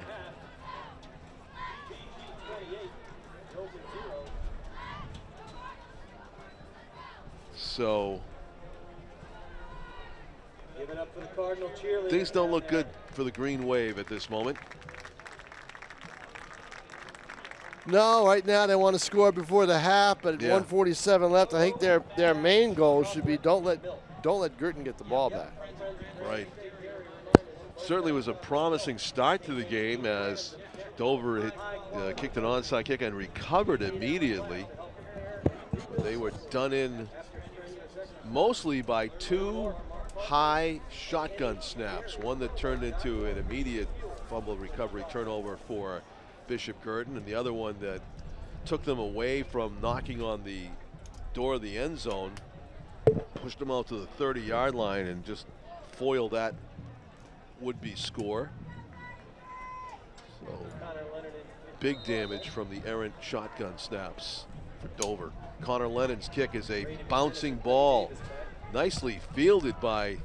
So Give it up for the Cardinal cheerleaders. things don't look good for the Green Wave at this moment. No, right now they want to score before the half, but at 1:47 left, I think their main goal should be don't let Guertin get the ball back. Right. Certainly was a promising start to the game as Dover kicked an onside kick and recovered immediately. They were done in mostly by 2 high shotgun snaps, one that turned into an immediate fumble recovery turnover for Bishop Guertin, and the other one that took them away from knocking on the door of the end zone, pushed them out to the 30-yard line and just foiled that would-be score. So big damage from the errant shotgun snaps for Dover. Connor Lennon's kick is a bouncing ball, nicely fielded by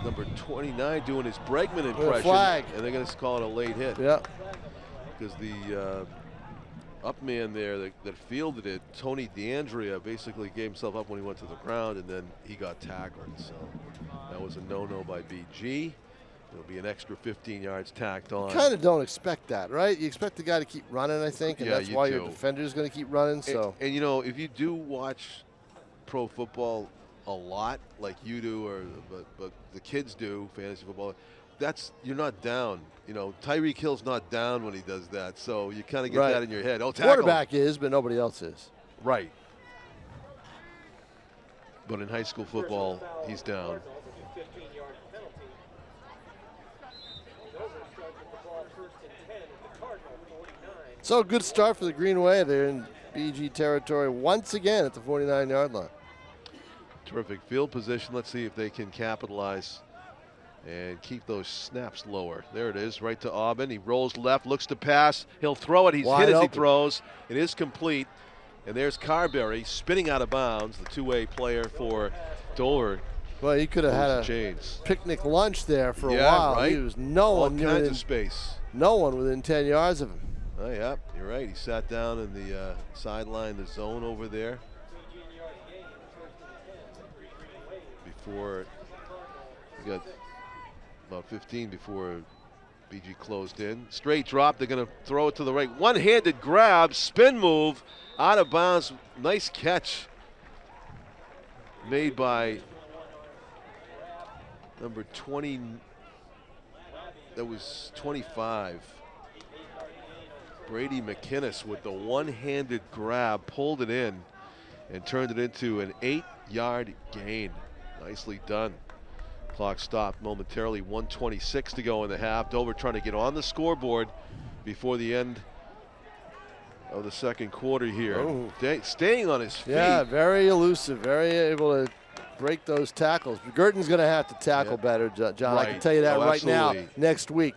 number 29 doing his Bregman impression. Flag. And they're going to call it a late hit. Yeah. Because the up man there that fielded it, Tony DeAndrea, basically gave himself up when he went to the ground, and then he got tackled. So that was a no-no by BG. There'll be an extra 15 yards tacked on. Kind of don't expect that, right? You expect the guy to keep running, I think, and Yeah, that's you why do. your defender's going to keep running. So, And you know, if you do watch pro football a lot, like you do, but the kids do, fantasy football, you're not down. You know, Tyreek Hill's not down when he does that, so you kind of get that in your head. Oh, tackle. Quarterback is, but nobody else is. Right. But in high school football, he's down. So good start for the Green Wave. They're in BG territory once again at the 49-yard line. Terrific field position. Let's see if they can capitalize and keep those snaps lower. There it is, right to Aubin. He rolls left, looks to pass. He'll throw it. He's Wide hit as open. he throws. It is complete. And there's Carberry spinning out of bounds, the two-way player for Dover. Well, he could have had a chains. picnic lunch there for a while. Right? He was no All one kinds within, of space. no one within 10 yards of him. Oh, yeah, you're right. He sat down in the sideline, the zone over there. Before we got about 15 before BG closed in. Straight drop. They're going to throw it to the right. One-handed grab, spin move, out of bounds. Nice catch made by number 20. That was 25. Brady McInnes with the one-handed grab, pulled it in and turned it into an 8-yard gain. Nicely done. Clock stopped momentarily, 1:26 to go in the half. Dover trying to get on the scoreboard before the end of the second quarter here. Oh. Staying on his feet. Yeah, very elusive, very able to break those tackles. Guertin's going to have to tackle better, John. I can tell you that right now. Next week,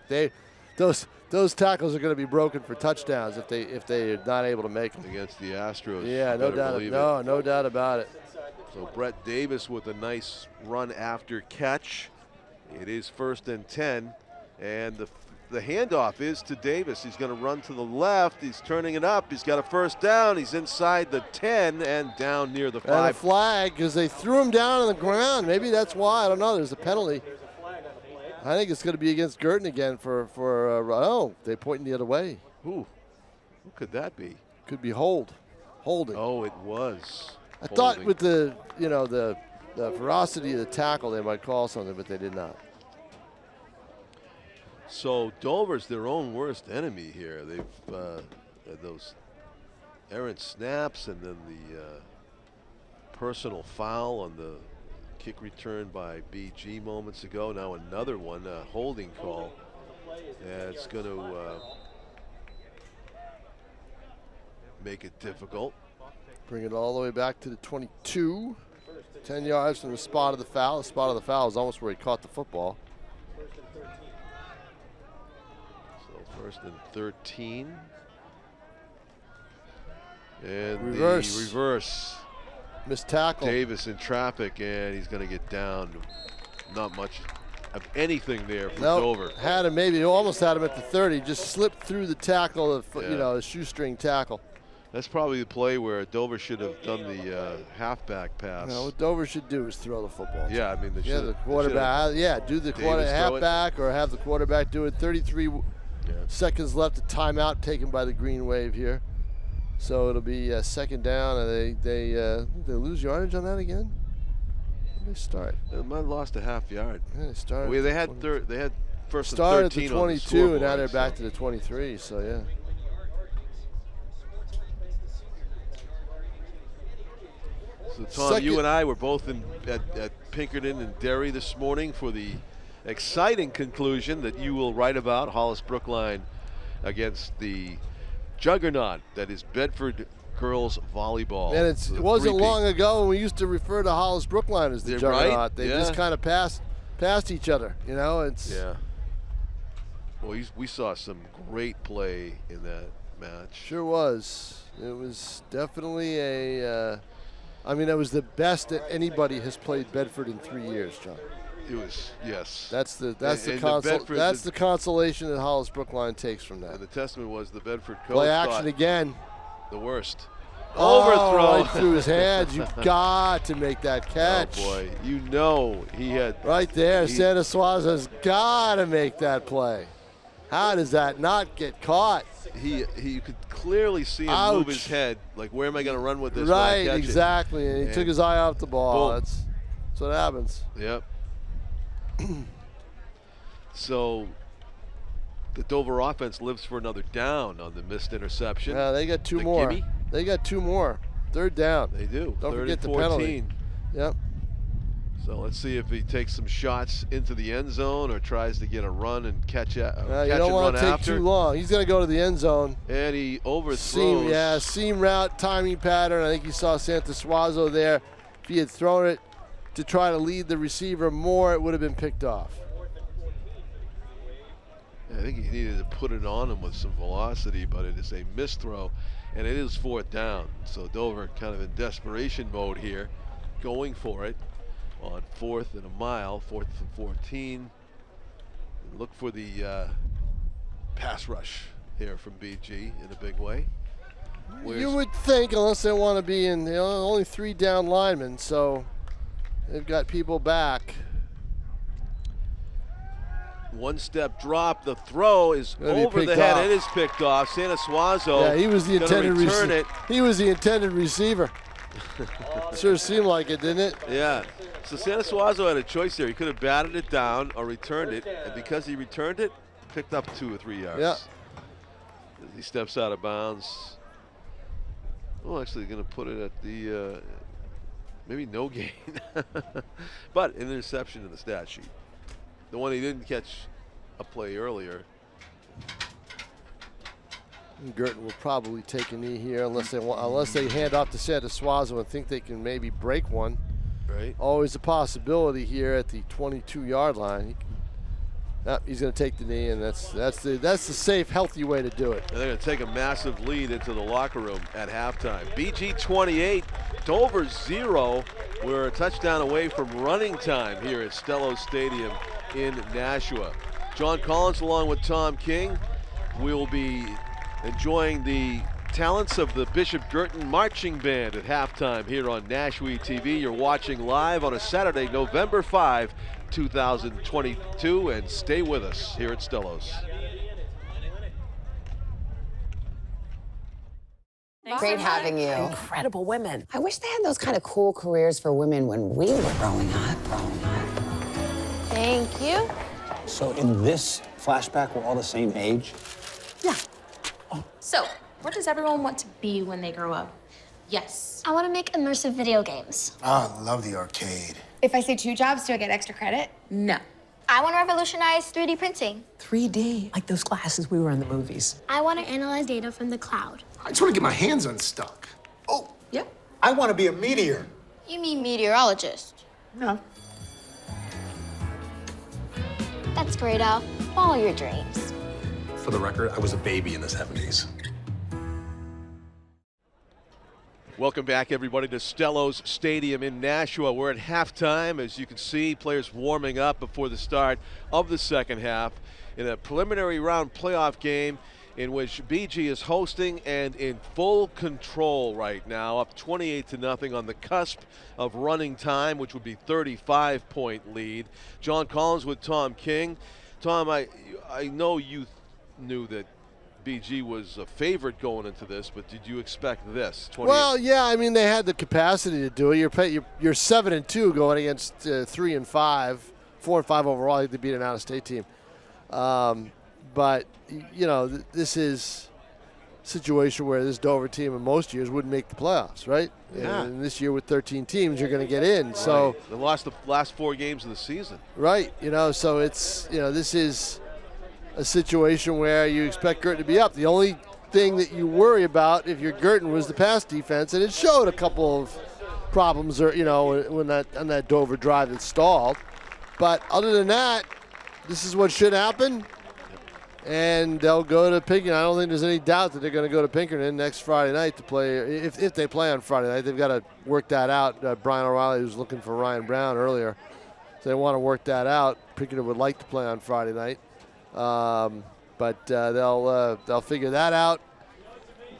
those tackles are going to be broken for touchdowns if they are not able to make them against the Astros. Yeah, no doubt about it. So Brett Davis with a nice run after catch. It is 1st and 10, and the handoff is to Davis. He's going to run to the left. He's turning it up. He's got a first down. He's inside the 10 and down near the 5. And a flag because they threw him down on the ground. Maybe that's why. I don't know. There's a penalty. I think it's going to be against Guertin again for they're pointing the other way. Who could that be? Could be holding. Oh, it was. I thought with the ferocity of the tackle they might call something, but they did not. So Dover's their own worst enemy here. They've had those errant snaps and then the personal foul on the kick return by BG moments ago. Now another one, a holding call. And it's going to make it difficult. Bring it all the way back to the 22. 10 yards from the spot of the foul. The spot of the foul is almost where he caught the football. So 1st and 13. And reverse. The reverse. Missed tackle. Davis in traffic, and he's going to get down. Not much of anything there for Dover. Had him, maybe almost had him at the 30. Just slipped through the tackle, the shoestring tackle. That's probably the play where Dover should have done the halfback pass. No, what Dover should do is throw the football. Yeah, I mean, the quarterback. Do the halfback or have the quarterback do it. 33 seconds left. A timeout taken by the Green Wave here. So it'll be a second down, and they lose yardage on that again. When they start? They might have lost a half yard. Yeah, they started. Well, they had first and 13 started at the 22, and now scoreboard, they're back to the 23. So yeah. So Tom, you and I were both at Pinkerton and Derry this morning for the exciting conclusion that you will write about, Hollis Brookline against the juggernaut that is Bedford girls volleyball. And it wasn't long ago when we used to refer to Hollis Brookline as the juggernaut. Right? They just kind of passed each other, It's Well, we saw some great play in that match. Sure was. It was definitely it was the best that anybody has played Bedford in 3 years, John. It was, yes. That's the consolation that Hollis Brookline takes from that. And the testament was the Bedford coach play action again. The worst. overthrow. Right through his hands. You've got to make that catch. Oh, boy. You know he had. Right there. Santa Suazo's got to make that play. How does that not get caught? You could clearly see him move his head. Like, where am I going to run with this? Right, exactly. And he took his eye off the ball. Boom. That's what happens. Yep. So the Dover offense lives for another down on the missed interception. Yeah, they got two more. Gimme? They got 2 more. Third down. They do. Don't Third forget and the 14. penalty. Yep. So let's see if he takes some shots into the end zone or tries to get a run and catch You and don't want run to take after. too long. He's going to go to the end zone. And he overthrows. Seam route, timing pattern. I think you saw Santa Suazo there. If he had thrown it to try to lead the receiver more, it would have been picked off. I think he needed to put it on him with some velocity, but it is a missed throw, and it is 4th down. So Dover kind of in desperation mode here, going for it on 4th and a mile, 4th and 14. And look for the pass rush here from BG in a big way. You would think, unless they want to be in, only 3 down linemen, so they've got people back. One step drop. The throw is over the picked head. off. It is picked off. Santa Suazo. Yeah, he was the intended receiver. He was the intended receiver. Sure seemed like it, didn't it? Yeah. So Santa Suazo had a choice there. He could have batted it down or returned it, and because he returned it, picked up 2 or 3 yards. Yeah. As he steps out of bounds. Oh, actually going to put it at the maybe no gain, but an interception in the stat sheet. The one he didn't catch a play earlier. Guertin will probably take a knee here unless they hand off to Santa Suazo and think they can maybe break one. Right. Always a possibility here at the 22-yard line. He's going to take the knee, and that's the safe, healthy way to do it. And they're going to take a massive lead into the locker room at halftime. BG 28, Dover 0. We're a touchdown away from running time here at Stello Stadium in Nashua. John Collins along with Tom King will be enjoying the talents of the Bishop Guertin Marching Band at halftime here on Nashua TV. You're watching live on a Saturday, November 5, 2022, and stay with us here at Stellos. Great having you. Incredible women. I wish they had those kind of cool careers for women when we were growing up. Thank you. So in this flashback, we're all the same age? Yeah. So, what does everyone want to be when they grow up? Yes. I want to make immersive video games. Ah, love the arcade. If I say 2 jobs, do I get extra credit? No. I want to revolutionize 3D printing. 3D, like those glasses we were in the movies. I want to analyze data from the cloud. I just want to get my hands unstuck. Oh, Yep. I want to be a meteor. You mean meteorologist? No. That's great, Al. Follow your dreams. For the record, I was a baby in the 70s. Welcome back, everybody, to Stellos Stadium in Nashua. We're at halftime. As you can see, players warming up before the start of the second half in a preliminary round playoff game in which BG is hosting and in full control right now, up 28-0 on the cusp of running time, which would be 35-point lead. John Collins with Tom King. Tom, I know you knew that BG was a favorite going into this, but did you expect this? Well, yeah, I mean, they had the capacity to do it. You're 7-2 going against 3-5, 4-5 overall. I think they beat an out-of-state team. But, you know, this is a situation where this Dover team in most years wouldn't make the playoffs, right? Yeah. And this year with 13 teams, you're going to get in. Right. So they lost the last 4 games of the season. Right. You know, so it's, you know, this is a situation where you expect Guertin to be up. The only thing that you worry about if you're Guertin was the pass defense, and it showed a couple of problems, or you know, when on that Dover drive that stalled. But other than that, this is what should happen, and they'll go to Pinkerton. I don't think there's any doubt that they're going to go to Pinkerton next Friday night to play. If they play on Friday night, they've got to work that out. Brian O'Reilly was looking for Ryan Brown earlier, so they want to work that out. Pinkerton would like to play on Friday night. But they'll figure that out.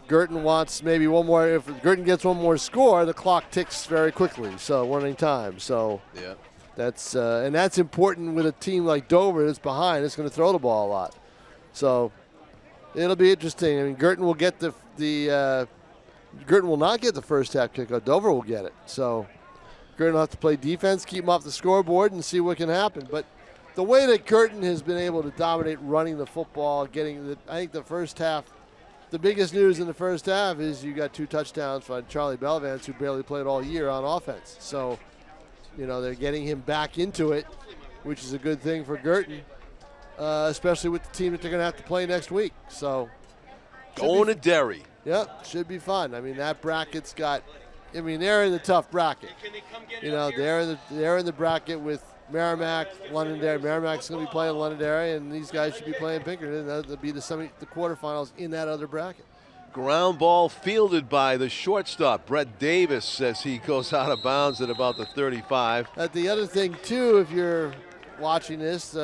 Guertin wants maybe one more. If Guertin gets one more score, the clock ticks very quickly. So running time. So Yeah. that's important with a team like Dover that's behind. It's going to throw the ball a lot. So it'll be interesting. I mean, Guertin will get Guertin will not get the first half kickoff. Dover will get it. So Guertin will have to play defense, keep them off the scoreboard, and see what can happen. But the way that Guertin has been able to dominate running the football, I think the first half, the biggest news in the first half is you got 2 touchdowns from Charlie Belvance, who barely played all year on offense. So, they're getting him back into it, which is a good thing for Guertin, especially with the team that they're going to have to play next week. So, Going to Derry. Yeah, should be fun. I mean, that bracket's got. I mean, they're in the tough bracket. They're in the bracket with Merrimack, Londonderry. Merrimack's going to be playing Londonderry, and these guys should be playing Pinkerton. That'll be the quarterfinals in that other bracket. Ground ball fielded by the shortstop, Brett Davis, as he goes out of bounds at about the 35. The other thing, too, if you're watching this,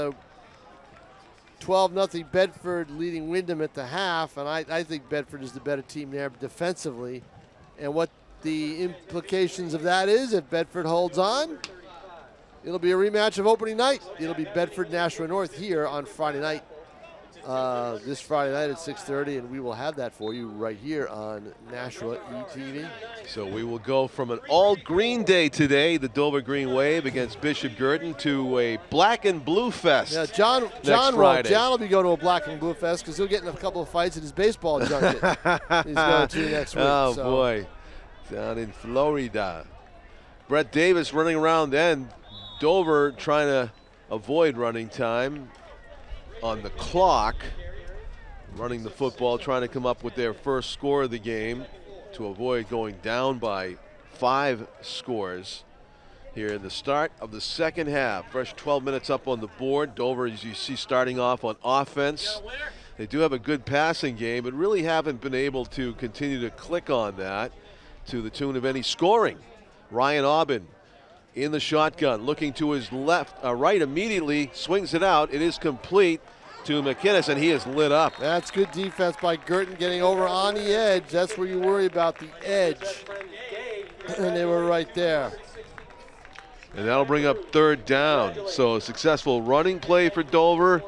12-0 Bedford leading Windham at the half, and I think Bedford is the better team there defensively. And what the implications of that is, if Bedford holds on, it'll be a rematch of opening night. It'll be Bedford-Nashua North here on Friday night. This Friday night at 6:30, and we will have that for you right here on Nashua ETV. So we will go from an all-green day today, the Dover Green Wave against Bishop Guertin, to a black and blue fest. Yeah, John will be going to a black and blue fest because he'll get in a couple of fights at his baseball junket. He's going to next week. Oh, boy. Down in Florida. Brett Davis running around then. Dover trying to avoid running time on the clock. Running the football, trying to come up with their first score of the game to avoid going down by 5 scores here in the start of the second half. Fresh 12 minutes up on the board. Dover, as you see, starting off on offense. They do have a good passing game, but really haven't been able to continue to click on that to the tune of any scoring. Ryan Aubin in the shotgun, looking to his right immediately, swings it out. It is complete to McInnes, and he is lit up. That's good defense by Guertin, getting over on the edge. That's where you worry about the edge. And they were right there. And that'll bring up 3rd down. So a successful running play for Dover.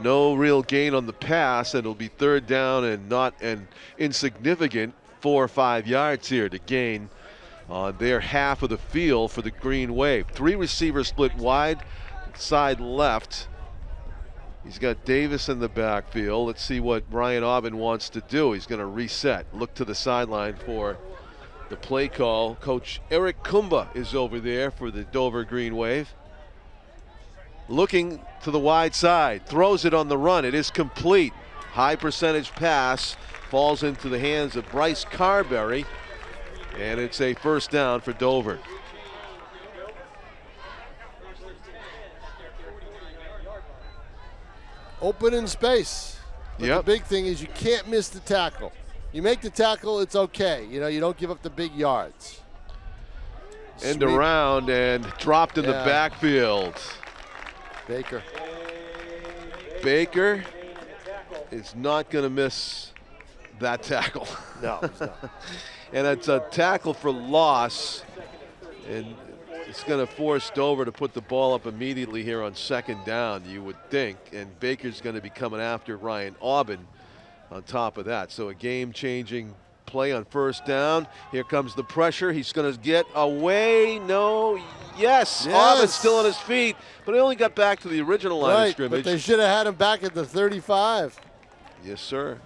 No real gain on the pass, and it'll be 3rd down and not an insignificant 4 or 5 yards here to gain on their half of the field for the Green Wave. 3 receivers split wide, side left. He's got Davis in the backfield. Let's see what Ryan Aubin wants to do. He's going to reset, look to the sideline for the play call. Coach Eric Kumba is over there for the Dover Green Wave. Looking to the wide side, throws it on the run. It is complete. High percentage pass, falls into the hands of Bryce Carberry, and it's a 1st down for Dover. Open in space. But Yep. The big thing is you can't miss the tackle. You make the tackle, it's okay. You don't give up the big yards. End around and dropped in the backfield. Baker is not going to miss that tackle. No, he's not. And it's a tackle for loss, and it's going to force Dover to put the ball up immediately here on 2nd down, you would think, and Baker's going to be coming after Ryan Aubin on top of that. So a game-changing play on 1st down. Here comes the pressure. He's going to get away. No. Yes. Aubin's still on his feet, but he only got back to the original line of scrimmage. But they should have had him back at the 35. Yes, sir.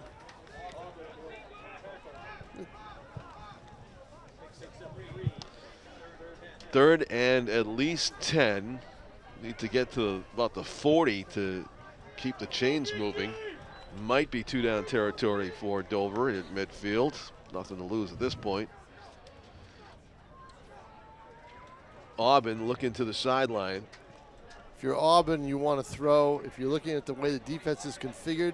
Third and at least 10. Need to get to about the 40 to keep the chains moving. Might be 2-down territory for Dover at midfield. Nothing to lose at this point. Aubin looking to the sideline. If you're Aubin, you want to throw. If you're looking at the way the defense is configured,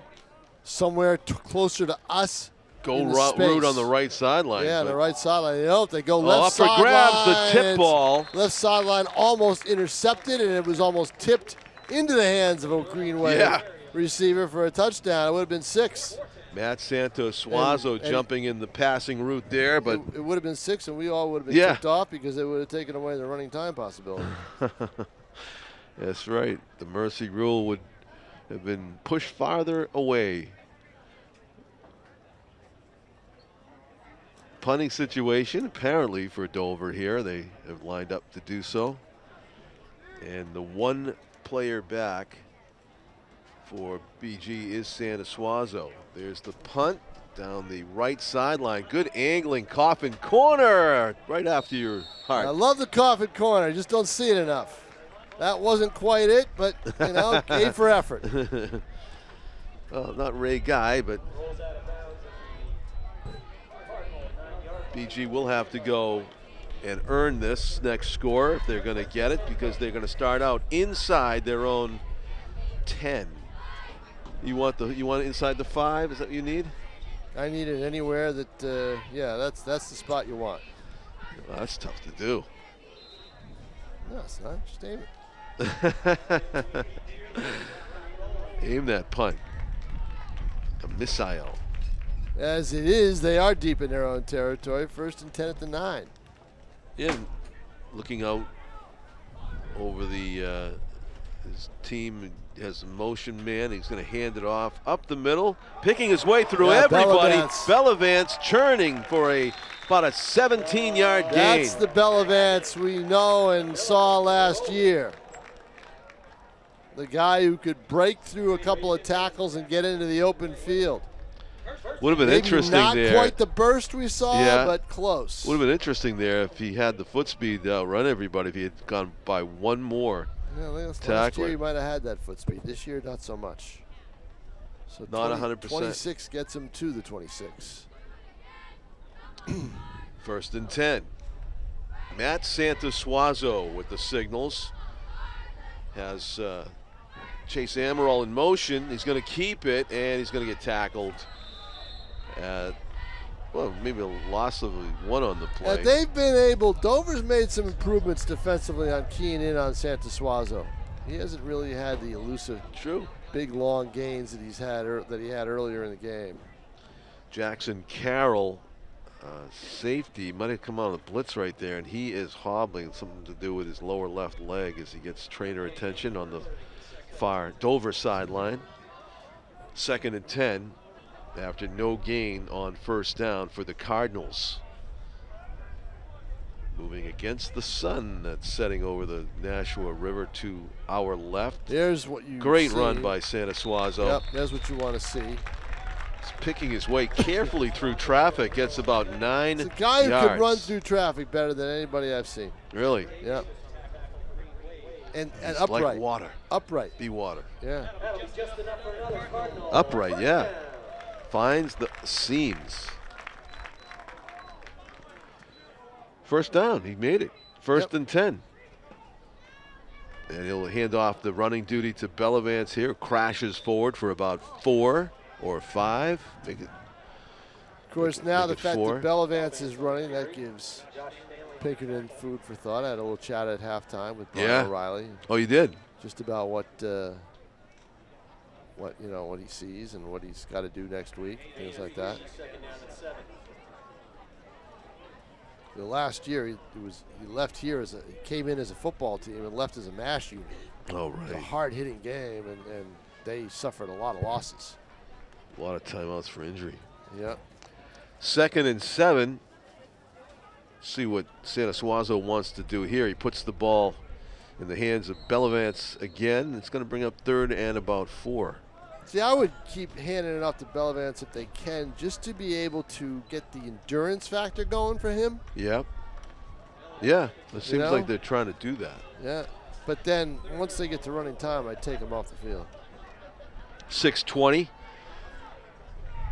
somewhere closer to us. Go route on the right sideline. Yeah, the right sideline. If they go left sideline. Up for grabs, the tip ball. Left sideline almost intercepted, and it was almost tipped into the hands of a Green Wave receiver for a touchdown. It would have been 6. Matt Santos Suazo jumping in the passing route there, but it would have been 6, and we all would have been tipped off because they would have taken away the running time possibility. That's right. The mercy rule would have been pushed farther away. Punting situation apparently for Dover here. They have lined up to do so. And the one player back for BG is Santos Suazo. There's the punt down the right sideline. Good angling, coffin corner right after your heart. I love the coffin corner. I just don't see it enough. That wasn't quite it, but, you know, A for effort. Well, not Ray Guy, but BG will have to go and earn this next score if they're going to get it, because they're going to start out inside their own 10. You want it inside the 5? Is that what you need? I need it anywhere that, yeah, that's the spot you want. Well, that's tough to do. No, it's not. Just aim it. Aim that punt. A missile. As it is, they are deep in their own territory. 1st and 10 at the 9. Yeah, looking out over the his team has a motion man. He's going to hand it off up the middle, picking his way through everybody. Bellavance churning for about a 17-yard gain. That's the Bellavance we know and saw last year. The guy who could break through a couple of tackles and get into the open field. Would have been Maybe interesting not there. Not quite the burst we saw, but close. Would have been interesting there if he had the foot speed to outrun everybody, if he had gone by one more. Yeah, last year he might have had that foot speed. This year, not so much. So not 100%. 26 gets him to the 26. 1st and 10. Matt Santos Suazo with the signals. Has Chase Amaral in motion. He's going to keep it, and he's going to get tackled. Well, maybe a loss of one on the play. They've been able, Dover's made some improvements defensively on keying in on Santos Suazo. He hasn't really had the elusive, big long gains that he had earlier in the game. Jackson Carroll, safety, might have come on the blitz right there, and he is hobbling, something to do with his lower left leg as he gets trainer attention on the far Dover sideline. 2nd and 10 after no gain on 1st down for the Cardinals. Moving against the sun that's setting over the Nashua River to our left. There's what you Great see. Run by Santos Suazo. Yep, there's what you want to see. He's picking his way carefully through traffic, gets about 9 yards. It's a guy who could run through traffic better than anybody I've seen. Really? Yep. And He's upright. like water. Upright. Be water. Yeah. Upright, yeah. Finds the seams. 1st down, he made it. 1st and 10. And he'll hand off the running duty to Bellavance here. Crashes forward for about 4 or 5. Make it, of course, now the fact 4. that Bellavance is running, that gives Pinkerton food for thought. I had a little chat at halftime with Brian O'Reilly. Oh, you did? Just about what he sees and what he's got to do next week, things like that. The last year he left here he came in as a football team and left as a MASH unit. Oh, right. It was a hard-hitting game, and they suffered a lot of losses. A lot of timeouts for injury. Yeah. 2nd and 7. See what Santos Suazo wants to do here. He puts the ball in the hands of Bellavance again. It's going to bring up 3rd and about 4. See, I would keep handing it off to Bellavance if they can, just to be able to get the endurance factor going for him. Yep. Yeah, it seems like they're trying to do that. Yeah, but then once they get to running time, I'd take them off the field. 6:20.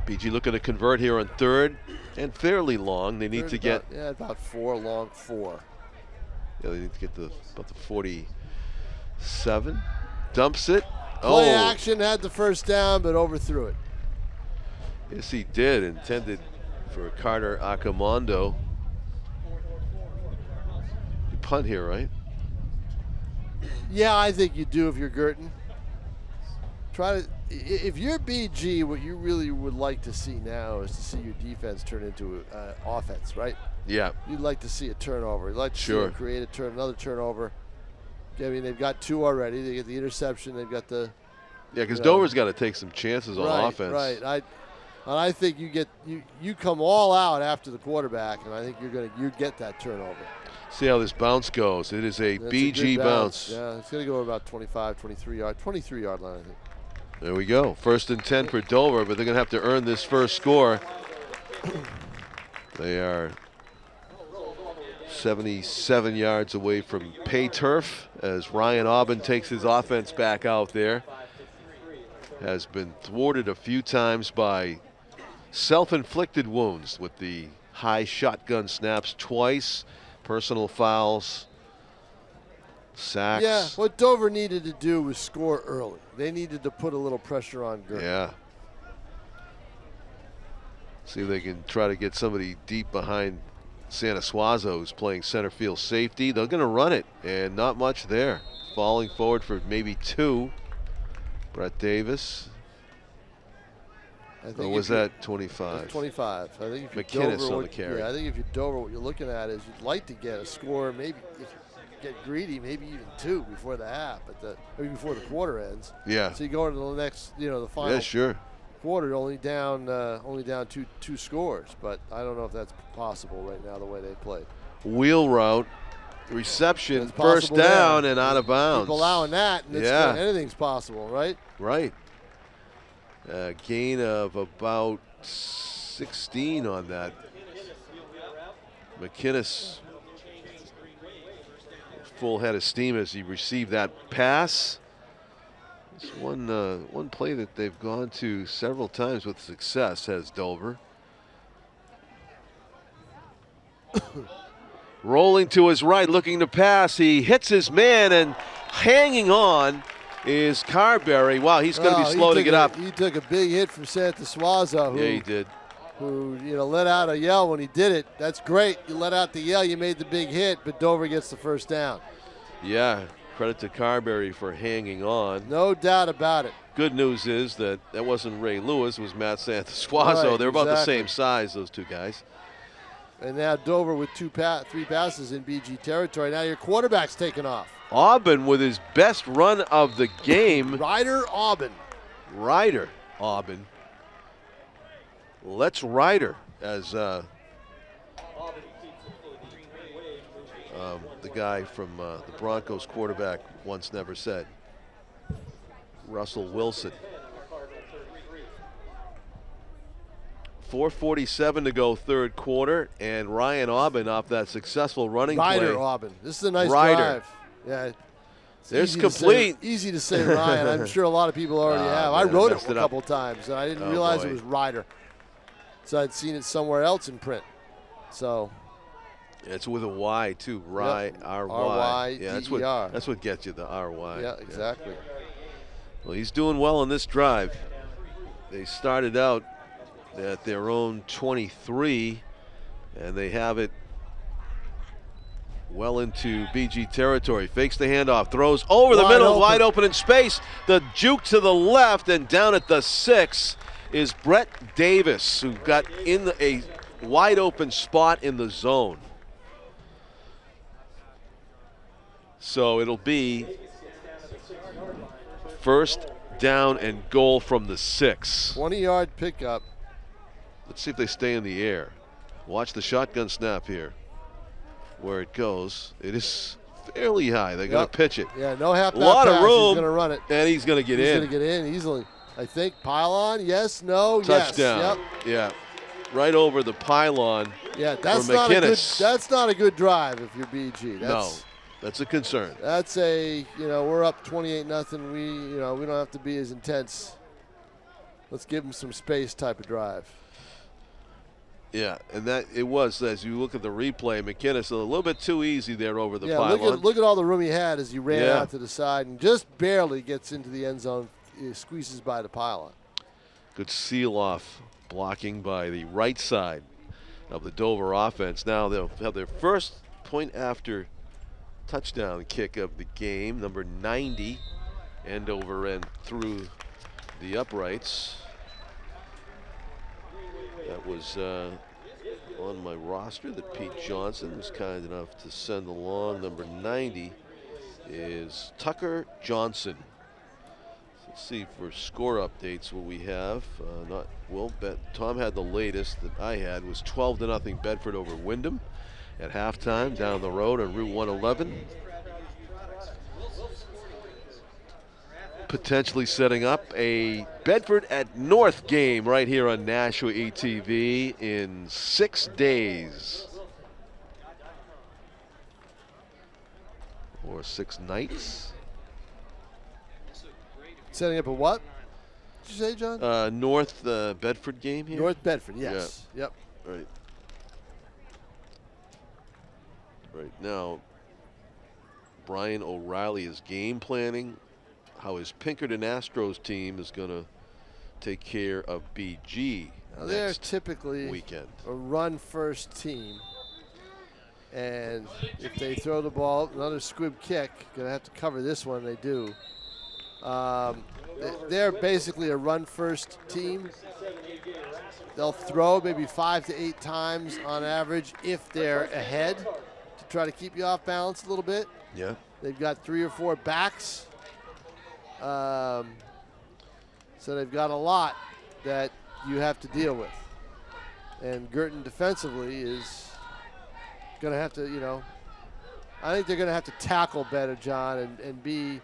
BG looking to convert here on 3rd and fairly long. They need to get about 4 long 4. Yeah, they need to get about the 47. Dumps it. Play action, had the 1st down, but overthrew it. Yes, he did. Intended for Carter Akamondo. You punt here, right? Yeah, I think you do if you're Guertin. Try to if you're BG, what you really would like to see now is to see your defense turn into offense, right? Yeah. You'd like to see a turnover. You'd like to see them create another turnover. I mean, they've got 2 already. They get the interception. They've got the because Dover's got to take some chances on offense. Right. I think you come all out after the quarterback, and I think you get that turnover. See how this bounce goes. It is a BG bounce. Yeah, it's going to go about 25, 23-yard line, I think. There we go. 1st and 10 for Dover, but they're going to have to earn this first score. They are 77 yards away from pay turf as Ryan Aubin takes his offense back out there. Has been thwarted a few times by self-inflicted wounds with the high shotgun snaps twice, personal fouls, sacks. Yeah, what Dover needed to do was score early. They needed to put a little pressure on Guertin. Yeah. See if they can try to get somebody deep behind Santa Suazo, who's playing center field safety. They're going to run it, and not much there. Falling forward for maybe 2. Brett Davis. Or was that 25? 25. I think if you're McKinnis Dover, on the carry. Yeah, I think if you're Dover, what you're looking at is you'd like to get a score, maybe if you get greedy, maybe even 2 before the half, maybe before the quarter ends. Yeah. So you go into the next, the final sure. quarter, only down two scores. But I don't know if that's possible right now the way they played. Wheel route, reception, first down, and out of bounds. Keep allowing that, and anything's possible, right? Right. A gain of about 16 on that. McKinnis, full head of steam as he received that pass. It's one play that they've gone to several times with success, has Dover. Rolling to his right, looking to pass. He hits his man, and hanging on is Carberry. Wow, he's going to be slow to get up. He took a big hit from Santa Suazo. Yeah, he did. Who let out a yell when he did it. That's great. You let out the yell, you made the big hit, but Dover gets the first down. Yeah, credit to Carberry for hanging on. No doubt about it. Good news is that wasn't Ray Lewis, it was Matt Santa Suazo. Right, They're about the same size, those two guys. And now Dover with 3 passes in BG territory. Now your quarterback's taking off. Aubin with his best run of the game. Ryder Aubin. Let's Ryder, as the guy from the Broncos quarterback once never said. Russell Wilson. 4:47 to go, third quarter, and Ryan Aubin off that successful running play. Ryder Aubin. This is a nice drive. Yeah. There's complete. Easy to say Ryan. I'm sure a lot of people already have. I wrote it a couple times, and I didn't realize it was Ryder. So I'd seen it somewhere else in print. So. It's with a Y too, R-Y. Yeah, that's what gets you, the R-Y. Yeah, exactly. Yeah. Well, he's doing well on this drive. They started out at their own 23, and they have it well into BG territory. Fakes the handoff, throws over the middle, wide open in space. The juke to the left, and down at the 6 is Brett Davis, who got in a wide open spot in the zone. So it'll be first down and goal from the 6. 20-yard pickup. Let's see if they stay in the air. Watch the shotgun snap here. Where it goes, it is fairly high. They're going to pitch it. Yeah, no half. A lot of room. He's going to run it, and he's going to get in. He's going to get in easily. I think pylon. Yes. No. Touchdown. Yes. Yep. Yeah. Right over the pylon. Yeah, that's for not McKinnis. that's not a good drive if you're BG. No, that's a concern. That's we're up 28-0. We don't have to be as intense. Let's give them some space type of drive. Yeah, and that it was, as you look at the replay, McKinnis a little bit too easy there over the pylon. Look at all the room he had as he ran out to the side and just barely gets into the end zone. He squeezes by the pylon. Good seal off blocking by the right side of the Dover offense. Now they'll have their first point after touchdown kick of the game, number 90, end over end through the uprights. That was on my roster that Pete Johnson was kind enough to send along. Number 90 is Tucker Johnson. Let's see for score updates what we have. Tom had the latest that I had was 12-0 Bedford over Wyndham at halftime down the road on Route 111. Potentially setting up a Bedford at North game right here on Nashua ETV in 6 days. Or 6 nights. Setting up a what? Did you say, John? North Bedford game here? North Bedford, yes. Yeah. Yep. Right. Right now, Brian O'Reilly is game planning how his Pinkerton Astros team is going to take care of BG. Now they're typically weekend. A run-first team. And if they throw the ball, another squib kick, going to have to cover this one, they do. They're basically a run-first team. They'll throw maybe 5 to 8 times on average if they're ahead to try to keep you off balance a little bit. Yeah. They've got 3 or 4 backs. So they've got a lot that you have to deal with. And Guertin defensively is going to have to, I think they're going to have to tackle better, John, and be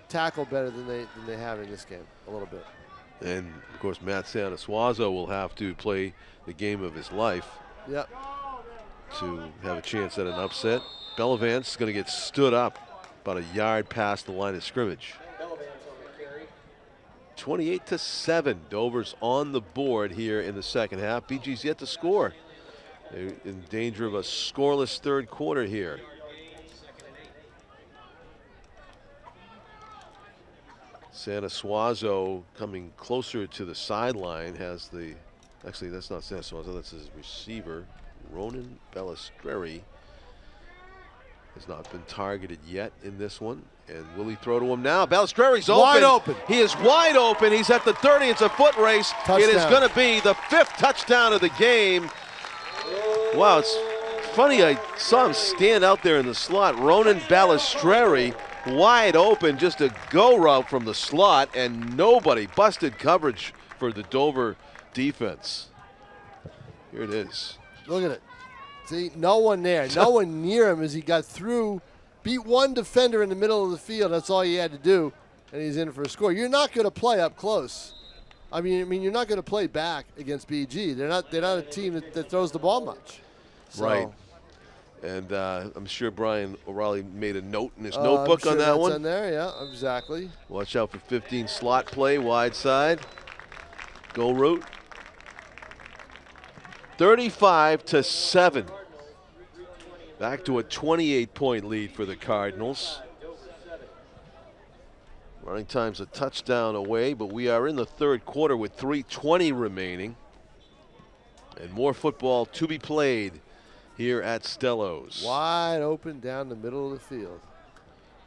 tackle better than they have in this game a little bit. And, of course, Matt Sanasuazo will have to play the game of his life. Yep. To have a chance at an upset. Bellavance is going to get stood up about a yard past the line of scrimmage. 28-7. Dover's on the board here in the second half. BG's yet to score. They're in danger of a scoreless third quarter here. Sanasuazo coming closer to the sideline has the, actually that's not Sanasuazo, that's his receiver. Ronan Balistreri has not been targeted yet in this one. And will he throw to him now? Balistreri's open. Wide open. He is wide open. He's at the 30. It's a foot race. Touchdown. It is going to be the 5th touchdown of the game. Wow, it's funny. I saw him stand out there in the slot. Ronan Balistreri wide open, just a go route from the slot, and nobody. Busted coverage for the Dover defense. Here it is. Look at it. See, no one there. No one near him as he got through, beat one defender in the middle of the field. That's all he had to do, and he's in for a score. You're not going to play up close. I mean, you're not going to play back against BG. They're not a team that throws the ball much. So, right. And I'm sure Brian O'Reilly made a note in his notebook on that one. On there, yeah, exactly. Watch out for 15 slot play, wide side. Go route. 35-7. Back to a 28-point lead for the Cardinals. Running time's a touchdown away, but we are in the third quarter with 3:20 remaining. And more football to be played here at Stellos. Wide open down the middle of the field.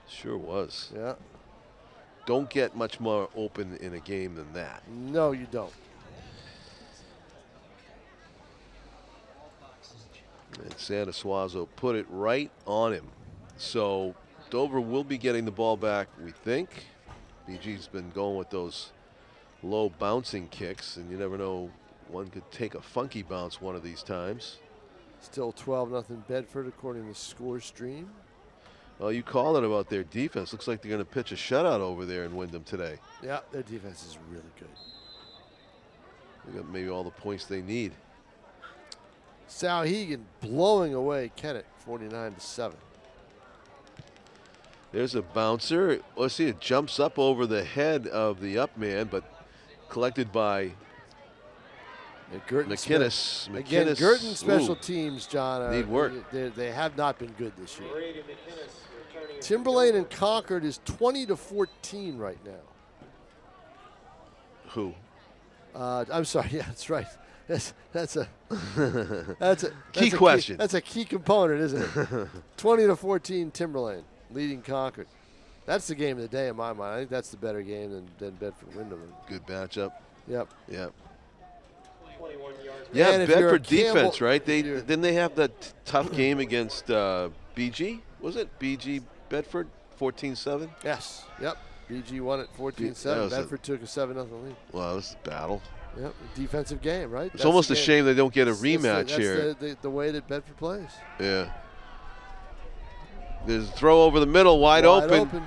Sure was. Yeah. Don't get much more open in a game than that. No, you don't. And Sanasuazo put it right on him. So Dover will be getting the ball back, we think. BG's been going with those low bouncing kicks, and you never know, one could take a funky bounce one of these times. Still 12-0 Bedford according to Score Stream. Well, you call it about their defense. Looks like they're going to pitch a shutout over there in Wyndham today. Yeah, their defense is really good. They got maybe all the points they need. Sauhegan blowing away Kennett, 49-7. There's a bouncer. Let's see, it jumps up over the head of the up man, but collected by McInnes. Again, Guertin special teams, John, need work. They have not been good this year. Timberlane and Concord is 20-14 right now. Who? I'm sorry. Yeah, that's right. That's a key question. That's a key component, isn't it? 20-14 Timberlane leading Concord. That's the game of the day in my mind. I think that's the better game than Bedford-Windham. Good matchup. Yep. Yep. 21 yards. Yeah, And if you're a Bedford defense, Campbell- right? if you're- Didn't they have that tough game against BG? Was it BG Bedford 14-7? Yes. Yep. BG won at That 14-7. was Bedford took a 7-0 lead. Well, that was a battle. Yep. Defensive game, right? It's almost a shame they don't get a rematch that's here. The way that Bedford plays. Yeah. There's a throw over the middle, wide open.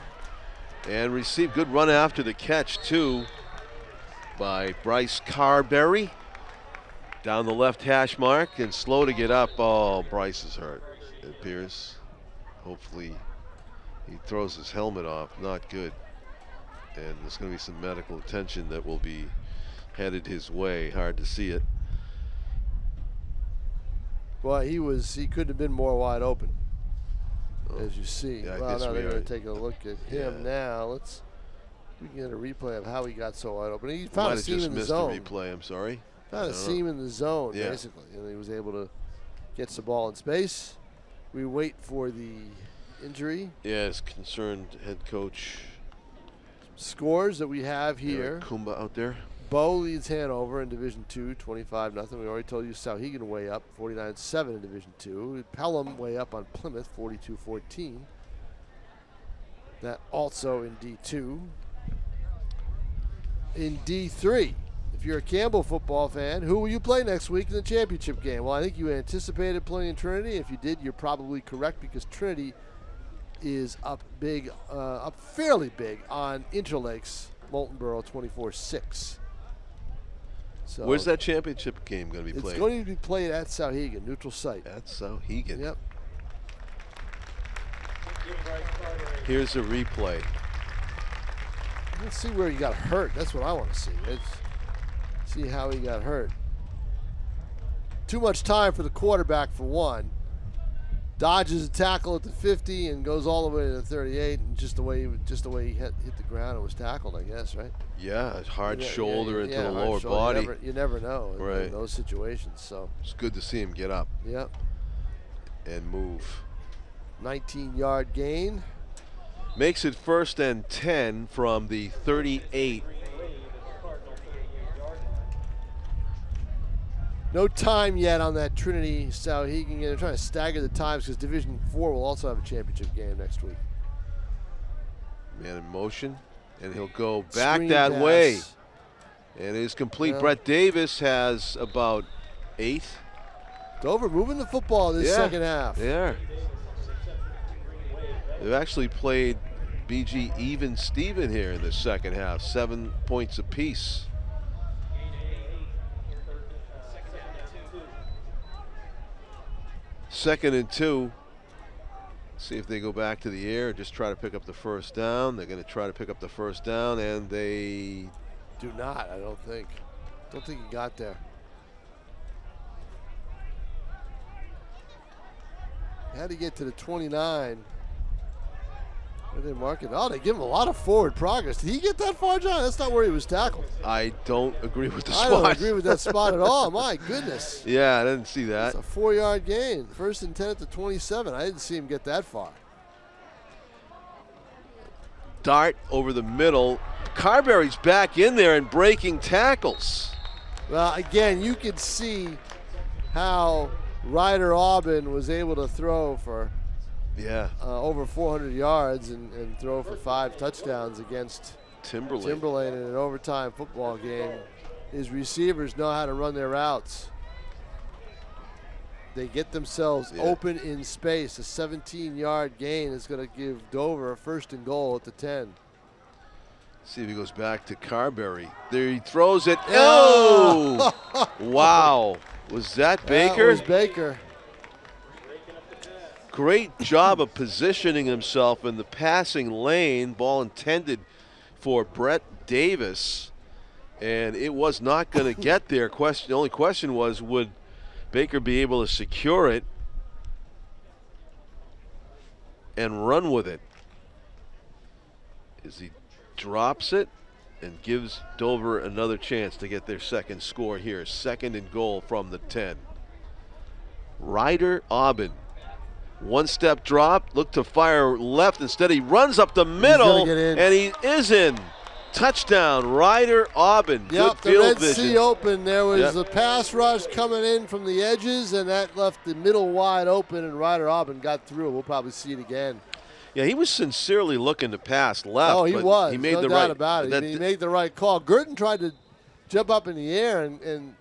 And receive. Good run after the catch, too, by Bryce Carberry. Down the left hash mark and slow to get up. Oh, Bryce is hurt, it appears. Hopefully he throws his helmet off. Not good. And there's going to be some medical attention that will be headed his way. Hard to see it. Well, he couldn't have been more wide open, as you see. Yeah, I Well, guess no, we they're are. going to take a look at him now. We can get a replay of how he got so wide open. He Might found a have seam just in the missed zone. the replay. I'm sorry. Found a I don't know. seam in the zone, Yeah. basically, and he was able to get the ball in space. We wait for the injury Yes, concerned head coach scores that we have here. Kumba out there. Bow leads Hanover in Division 2, 25-0. We already told you Sauhegan way up, 49-7 in Division 2. Pelham way up on Plymouth, 42-14. That also in D2. In D3, if you're a Campbell football fan, who will you play next week in the championship game? Well, I think you anticipated playing Trinity. If you did, you're probably correct because Trinity is up big, up fairly big on Interlakes, Molten Borough, 24-6. So Where's that championship game going to be played? It's going to be played at Sauhegan, neutral site. At Sauhegan. Yep. Here's a replay. Let's see where he got hurt. That's what I want to see. Let's see how he got hurt. Too much time for the quarterback for one. Dodges a tackle at the 50 and goes all the way to the 38, and just the way he hit the ground and was tackled, I guess, right? Yeah, a hard Yeah, shoulder into the hard lower shoulder. body. You never know in Right. those situations. So It's good to see him get up yep, and move. 19-yard gain. Makes it 1st and 10 from the 38. No time yet on that Trinity Sauhegan. They're trying to stagger the times because Division 4 will also have a championship game next week. Man in motion, and he'll go back Screen that pass. way. And it is complete. Yeah. Brett Davis has about 8. Dover moving the football this second half. Yeah. They've actually played BG even Steven here in the second half. 7 points apiece. Second and 2. See if they go back to the air, just try to pick up the first down. They're going to try to pick up the first down, and they Do not, I don't think. Don't think he got there. Had to get to the 29. Where they mark it? Oh, they give him a lot of forward progress. Did he get that far, John? That's not where he was tackled. I don't agree with the I spot. don't agree with that spot at all. My goodness. Yeah, I didn't see that. It's a 4-yard gain. 1st and 10 at the 27. I didn't see him get that far. Dart over the middle. Carberry's back in there and breaking tackles. Well, again, you could see how Ryder Aubin was able to throw for Yeah, over 400 yards and throw for 5 touchdowns against Timberlane. in an overtime football game. His receivers know how to run their routes. They get themselves open in space. A 17-yard gain is going to give Dover a 1st and goal at the 10. See if he goes back to Carberry. There he throws it. Oh! Wow. Was that Baker? That was Baker. Great job of positioning himself in the passing lane. Ball intended for Brett Davis. And it was not going to get there. The only question was, would Baker be able to secure it and run with it? As he drops it and gives Dover another chance to get their second score here. 2nd and goal from the 10. Ryder Aubin One-step drop, looked to fire left. Instead, he runs up the middle, get in. and he is in. Touchdown, Ryder Aubin. Yep, Good the field Red vision. Sea open. There was Yep. the pass rush coming in from the edges, and that left the middle wide open, and Ryder Aubin got through. We'll probably see it again. Yeah, he was sincerely looking to pass left. Oh, he but was. He made no the doubt right. about it. that- He made the right call. Guertin tried to jump up in the air and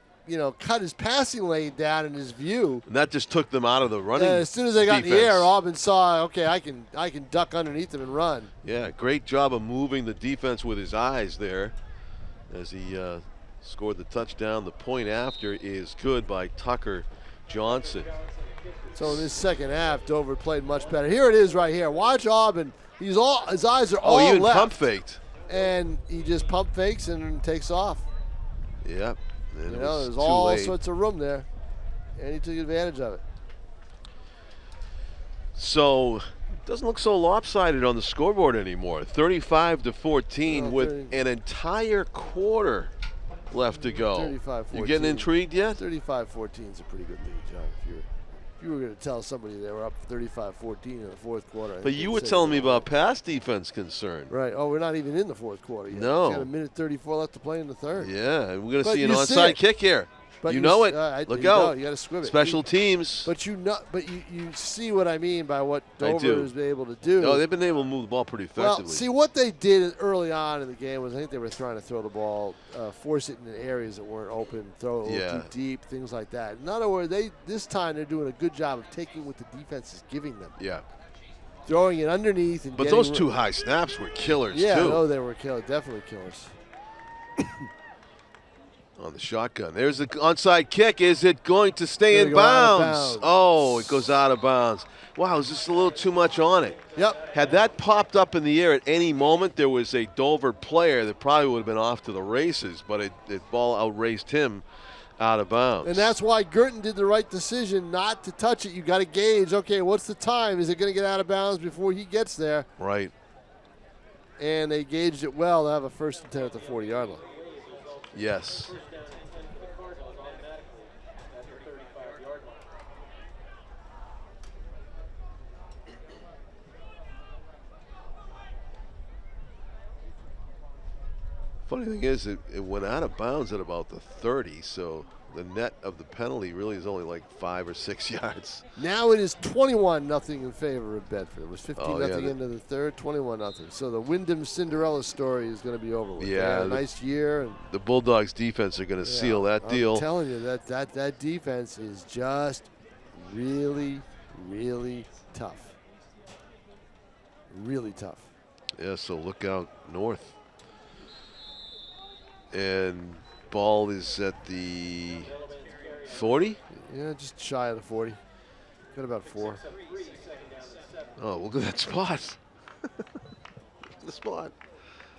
cut his passing lane down in his view. and that just took them out of the running. And as soon as they got in the defense. air, Aubin saw, okay, I can duck underneath him and run. Yeah, great job of moving the defense with his eyes there as he scored the touchdown. The point after is good by Tucker Johnson. So in this second half, Dover played much better. Here it is right here. Watch Aubin. His eyes are all Oh, even left. pump faked. And he just pump fakes and takes off. Yep. And it was There's too all late. sorts of room there. And he took advantage of it. So doesn't look so lopsided on the scoreboard anymore. 35-14 with 30. an entire quarter left to go. 35-14. You getting intrigued yet? 35-14 is a pretty good lead, John. If you were going to tell somebody they were up 35-14 in the fourth quarter. I But think you they'd were say telling me they're about pass defense concern. right. Oh, we're not even in the fourth quarter yet. No. We've got a minute 34 left to play in the third. Yeah, and we're going to But see an you see onside it. kick here. But you know it. Look out. You got to squib it. Special teams. But you see what I mean by what I Dover do. has been able to do. No, they've been able to move the ball pretty effectively. Well, see what they did early on in the game was I think they were trying to throw the ball, force it in areas that weren't open, throw it a little too deep, things like that. In other words, this time they're doing a good job of taking what the defense is giving them, Yeah. throwing it underneath. And But those two high snaps were killers, yeah, too. no, they were definitely killers. On the shotgun. There's the onside kick. Is it going to stay Gonna in go out of bounds? bounds. Oh, it goes out of bounds. Wow, is this a little too much on it? Yep. Had that popped up in the air at any moment, there was a Dover player that probably would have been off to the races, but it ball outraced him out of bounds. And that's why Guertin did the right decision not to touch it. You got to gauge, okay, what's the time? Is it going to get out of bounds before he gets there? Right. And they gauged it well to have a first and 10 at the 40-yard line. Yes. Funny thing is, it went out of bounds at about the 30, so the net of the penalty really is only like 5 or 6 yards. Now it is 21-0 in favor of Bedford. It was 15-0 yeah, into the third, 21-0. So the Wyndham Cinderella story is going to be over with. Yeah, They had a the- nice year. And The Bulldogs defense are going to seal that deal. I'm telling you, that defense is just really, really tough. Really tough. Yeah, so look out north. And ball is at the 40? Yeah, just shy of the 40. Got about 4. Oh, look at that spot. The spot.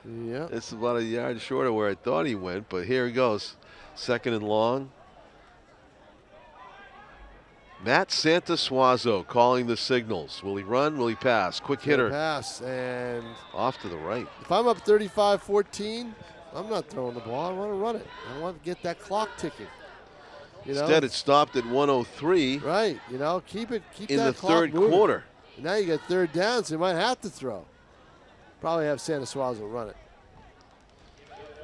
Yeah. It's about a yard short of where I thought he went, but here he goes. Second and long. Matt Santasuazo calling the signals. Will he run? Will he pass? Quick hitter. Pass, and Off to the right. if I'm up 35-14, I'm not throwing the ball. I want to run it. I want to get that clock ticking. You know? Instead, it stopped at 103 Right. Keep in that the clock third moving. quarter. And now you got third down, so you might have to throw. Probably have Santasuazo run it.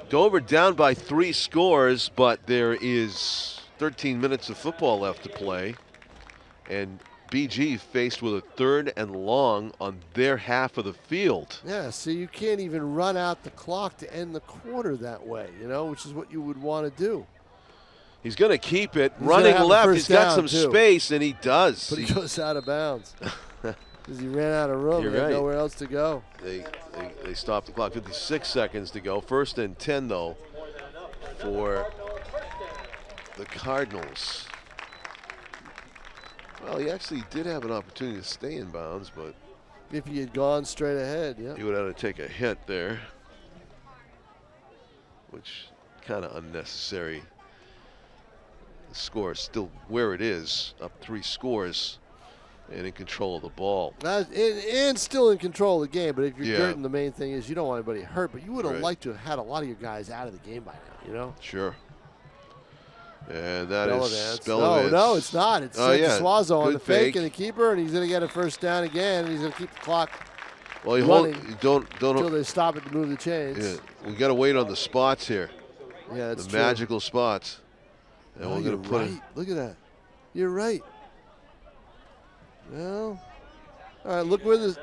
Dover down by 3 scores, but there is 13 minutes of football left to play. And BG faced with a third and long on their half of the field. Yeah, so you can't even run out the clock to end the quarter that way, which is what you would want to do. He's going to keep it. He's Running gonna have the left, first he's got down, some too. space, and he does. But he goes out of bounds because he ran out of room. You're He had right. nowhere else to go. They stopped the clock. 56 seconds to go. First and 10, though, for the Cardinals. Well, he actually did have an opportunity to stay in bounds, but If he had gone straight ahead, yeah. he would have to take a hit there, which kind of unnecessary. The score is still where it is, up 3 scores, and in control of the ball. And still in control of the game, but if you're Yeah. Guertin, the main thing is you don't want anybody hurt, but you would have Right. liked to have had a lot of your guys out of the game by now, Sure. And that is Bellavance. Bellavance. No, it's not. It's yeah. Suazo on Good the fake fake. and the keeper, and he's going to get a first down again, and he's going to keep the clock Well, you running don't until they stop it to move the chains. Yeah, we got to wait on the spots here. Yeah, that's the true. magical spots. And we're you're going to put right. it. Look at that. You're right. Well, all right, look where the...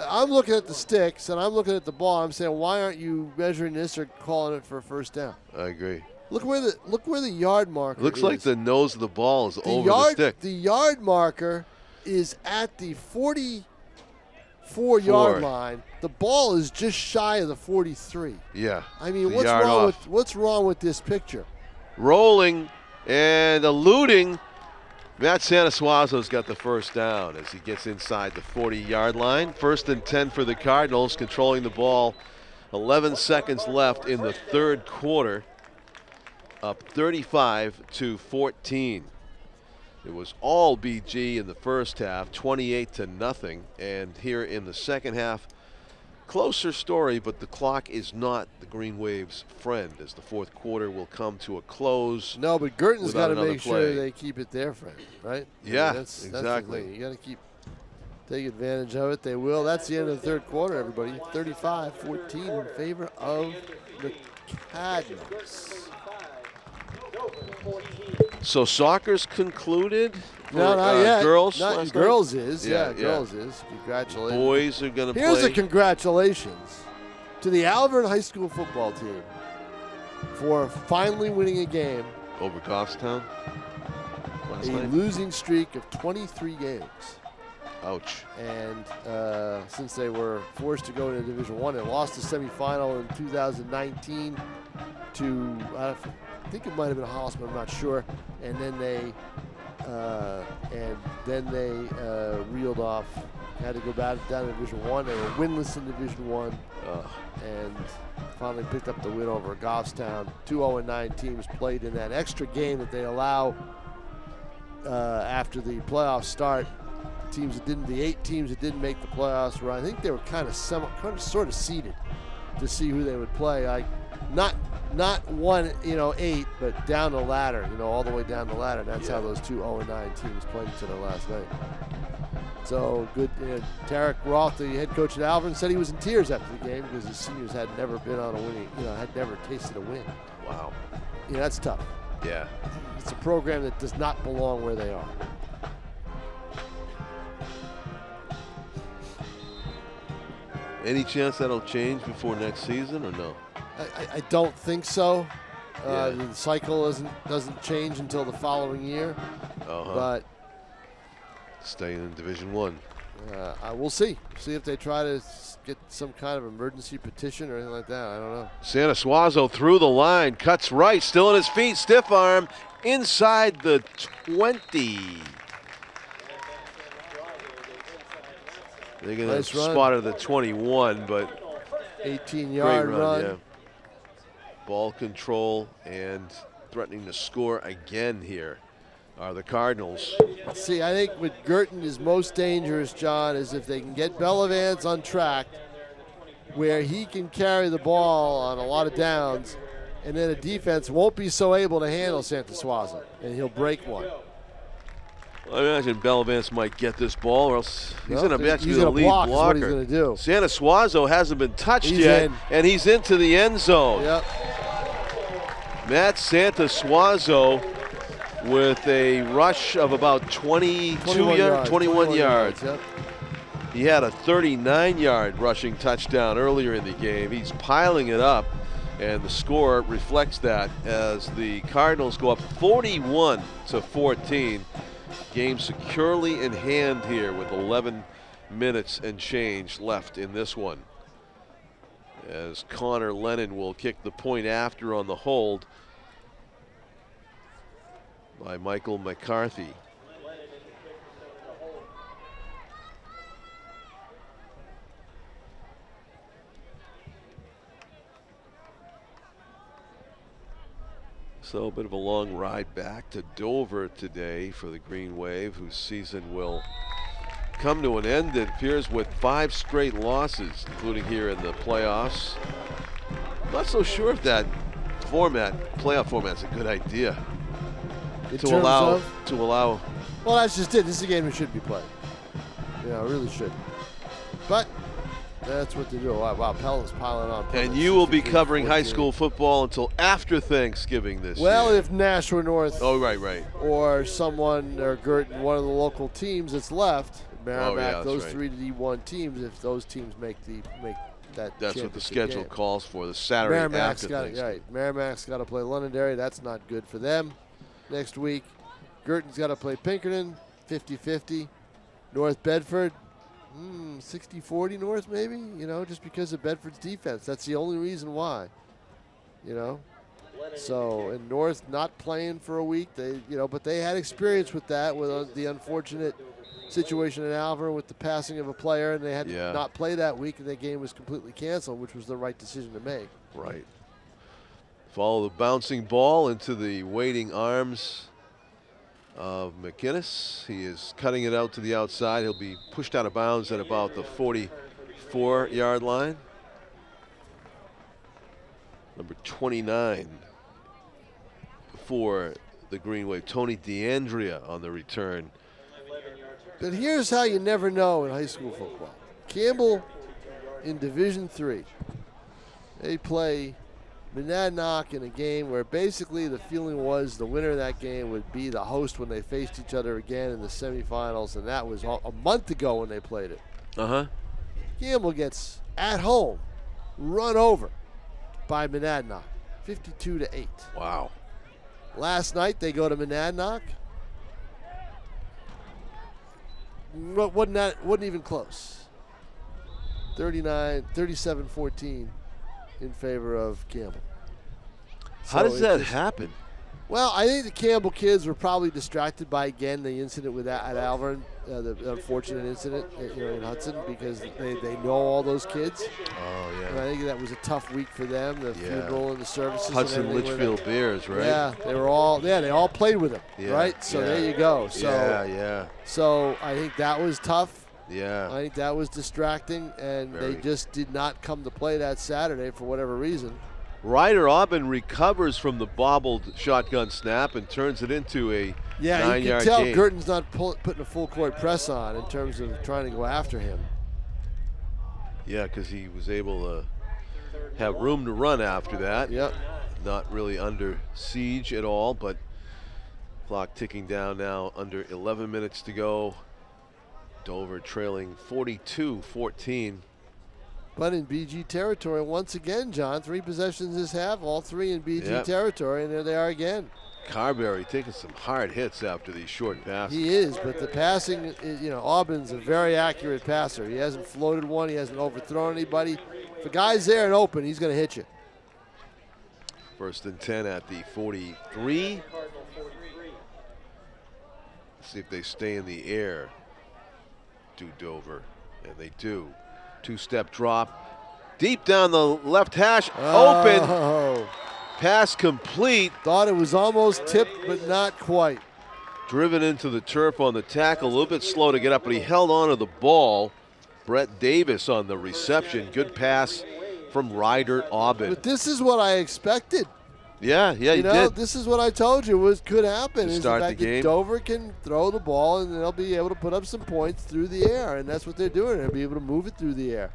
I'm looking at the sticks, and I'm looking at the ball. I'm saying, why aren't you measuring this or calling it for a first down? I agree. Look where the yard marker Looks is. like the nose of the ball is over the stick. The yard marker is at the 44-yard line. The ball is just shy of the 43. Yeah. I mean, the what's yard wrong off. what's wrong with this picture? Rolling and eluding. Matt Sanasuazo's got the first down as he gets inside the 40-yard line. 1st and 10 for the Cardinals, controlling the ball. 11 seconds left in the third quarter. Up 35-14. It was all BG in the first half, 28-0. And here in the second half, closer story, but the clock is not the Green Wave's friend as the fourth quarter will come to a close. No, but Guertin's got to make play. sure they keep it their friend, right? Yeah, that's exactly. the thing. You got to take advantage of it. They will. That's the end of the third quarter, everybody. 35-14 in favor of the Cardinals. So soccer's concluded. No, not yet. Girls. Girls is. Yeah, girls is. Congratulations. Boys are going to play. Here's a congratulations to the Alvern High School football team for finally winning a game over Goffstown. A losing streak of 23 games. Ouch. And since they were forced to go into Division I, they lost the semifinal in 2019 to, I think it might have been Hollis, but I'm not sure. And then they reeled off. Had to go back down to Division I. They were winless in Division I, and finally picked up the win over Goffstown. 2 0-9 teams played in that extra game that they allow after the playoffs start. The 8 teams that didn't make the playoffs were, I think they were kind of sort of seeded to see who they would play. Like not 8, but down the ladder, all the way down the ladder. That's how those 2 0-9 teams played each other last night. So good. Tarek Roth, the head coach at Alvern, said he was in tears after the game because his seniors had never been on a winning, had never tasted a win. Wow. That's tough. Yeah. It's a program that does not belong where they are. Any chance that'll change before next season or no? I don't think so. Yeah. The cycle doesn't change until the following year. But staying in Division I. We'll see. See if they try to get some kind of emergency petition or anything like that. I don't know. Sanasuazo through the line, cuts right, still on his feet, stiff arm, inside the 20. They're going to spot at the 21, but 18-yard run. Yeah. Ball control and threatening to score again here are the Cardinals. See, I think what Guertin is most dangerous, John, is if they can get Bellavance on track where he can carry the ball on a lot of downs, and then a defense won't be so able to handle Sanasuazo, and he'll break one. I imagine Bellavance might get this ball, or else he's going to be the lead block. blocker. Is what he's going to do. Sanasuazo hasn't been touched yet, and he's into the end zone. Yep. Matt Sanasuazo with a rush of about 21 yards. Yep. He had a 39-yard rushing touchdown earlier in the game. He's piling it up, and the score reflects that as the Cardinals go up 41-14. Game securely in hand here with 11 minutes and change left in this one. As Connor Lennon will kick the point after on the hold by Michael McCarthy. So a bit of a long ride back to Dover today for the Green Wave, whose season will come to an end, it appears, with 5 straight losses, including here in the playoffs. Not so sure if that playoff format's a good idea. terms allow. Well, that's just it. This is a game that should be played. You know, it really should. But that's what they do. Wow, Pelham's piling on. And you will be covering high school football until after Thanksgiving this year. Well, if Nashua North. Oh, right. Or someone, or Guertin, one of the local teams that's left, Merrimack, those right. 3 D1 teams, if those teams make that. That's what the schedule game. calls for, the Saturday after Thanksgiving. Right. Merrimack's got to play Londonderry. That's not good for them next week. Guertin's got to play Pinkerton, 50-50. North Bedford, 60-40 North maybe, you know, just because of Bedford's defense. That's the only reason why, you know. So, and North not playing for a week, but they had experience with that, with the unfortunate situation in Alvern with the passing of a player, and they had to not play that week, and that game was completely canceled, which was the right decision to make. Right. Follow the bouncing ball into the waiting arms of McInnes. He is cutting it out to the outside. He'll be pushed out of bounds at about the 44-yard line. Number 29 for the Green Wave, Tony DeAndrea on the return. But here's how you never know in high school football. Campbell in Division III, they play Monadnock in a game where basically the feeling was the winner of that game would be the host when they faced each other again in the semifinals, and that was a month ago when they played it. Campbell gets, at home, run over by Monadnock, 52-8. Wow. Last night they go to Monadnock. Wasn't even close. 37-14 in favor of Campbell. How does that happen? Well, I think the Campbell kids were probably distracted by, again, the incident with at Alvern, the unfortunate incident in Hudson, because they know all those kids. Oh, yeah. And I think that was a tough week for them, the funeral and the services. Hudson and Litchfield Bears, right? Yeah, they all played with him, right? So there you go. So, So I think that was tough. Yeah. I think that was distracting, and they just did not come to play that Saturday for whatever reason. Ryder Aubin recovers from the bobbled shotgun snap and turns it into a 9-yard gain. You can tell Guertin's not putting a full court press on in terms of trying to go after him. Yeah, because he was able to have room to run after that. Yep. Not really under siege at all, but clock ticking down now, under 11 minutes to go. Dover trailing 42-14. But in BG territory, once again, John, 3 possessions this half, all 3 in BG territory, and there they are again. Carberry taking some hard hits after these short passes. He is, but the passing, Aubin's a very accurate passer. He hasn't floated one. He hasn't overthrown anybody. If a guy's there and open, he's going to hit you. 1st and 10 at the 43. See if they stay in the air. Do Dover, and they do. 2-step drop, deep down the left hash, open, pass complete. Thought it was almost tipped, but not quite. Driven into the turf on the tackle, a little bit slow to get up, but he held on to the ball. Brett Davis on the reception, good pass from Ryder Aubin. But this is what I expected. Yeah, you did. This is what I told you could happen. To start is the fact the game. that Dover can throw the ball and they'll be able to put up some points through the air, and that's what they're doing. They'll be able to move it through the air.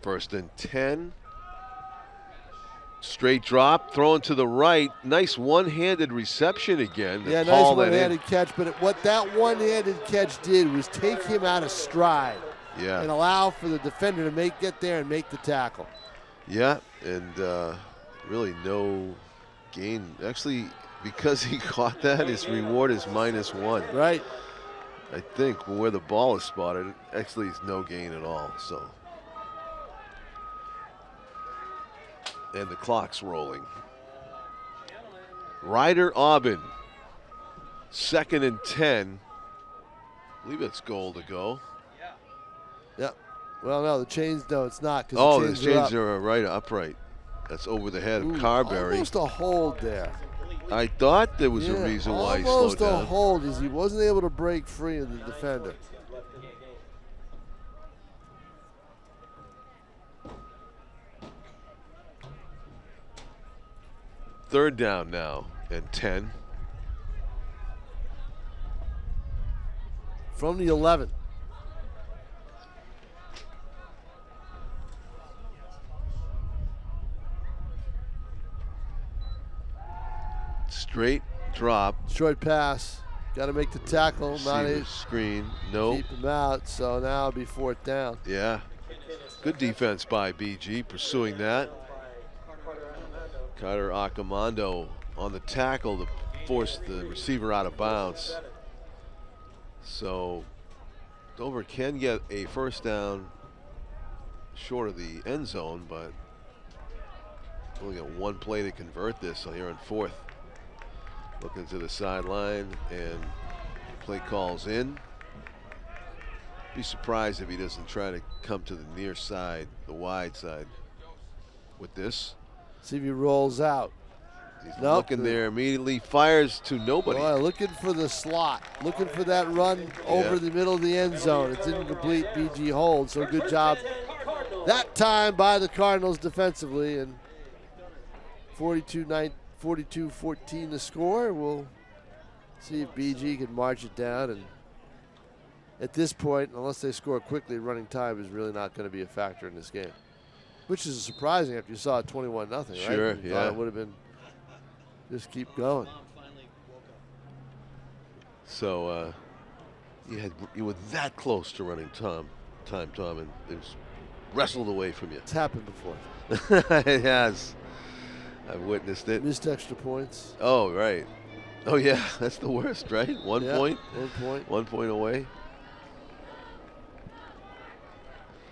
1st and 10. Straight drop, thrown to the right. Nice one-handed reception again. Yeah, nice one-handed catch. But what that one-handed catch did was take him out of stride. Yeah. And allow for the defender to get there and make the tackle. Yeah, and really no gain. Actually, because he caught that, his reward is -1. Right. I think where the ball is spotted, actually it's no gain at all. So, and the clock's rolling. Ryder Aubin, 2nd and 10. I believe it's goal to go. Yep. Well, no, the chains, no, it's not. The chains are right upright. That's over the head of Carberry. Almost a hold there. I thought there was a reason why he slowed down. Almost a hold is he wasn't able to break free of the defender. 3rd down now and 10. From the 11. Straight drop. Short pass. Got to make the tackle. Not Receiver a screen. Nope. keep him out. So now it'll be 4th down. Yeah. Good defense by BG pursuing that. Carter Accomando on the tackle to force the receiver out of bounds. So Dover can get a 1st down short of the end zone, but only got 1 play to convert this. So here on 4th. Looking to the sideline and play calls in. Be surprised if he doesn't try to come to the near side, the wide side with this. See if he rolls out. He's looking there immediately, fires to nobody. Boy, looking for the slot, looking for that run over the middle of the end zone. It's incomplete. BG hold, so good job that time by the Cardinals defensively. And 42-14 the score. We'll see if BG can march it down. And at this point, unless they score quickly, running time is really not going to be a factor in this game, which is surprising after you saw it 21-0, right? Sure, You thought it would have been just keep going. So you were that close to running time, Tom, and it was wrestled away from you. It's happened before. It has. I've witnessed it. Missed extra points. Oh, right. Oh, yeah, that's the worst, right? 1 point? 1 point. 1 point away.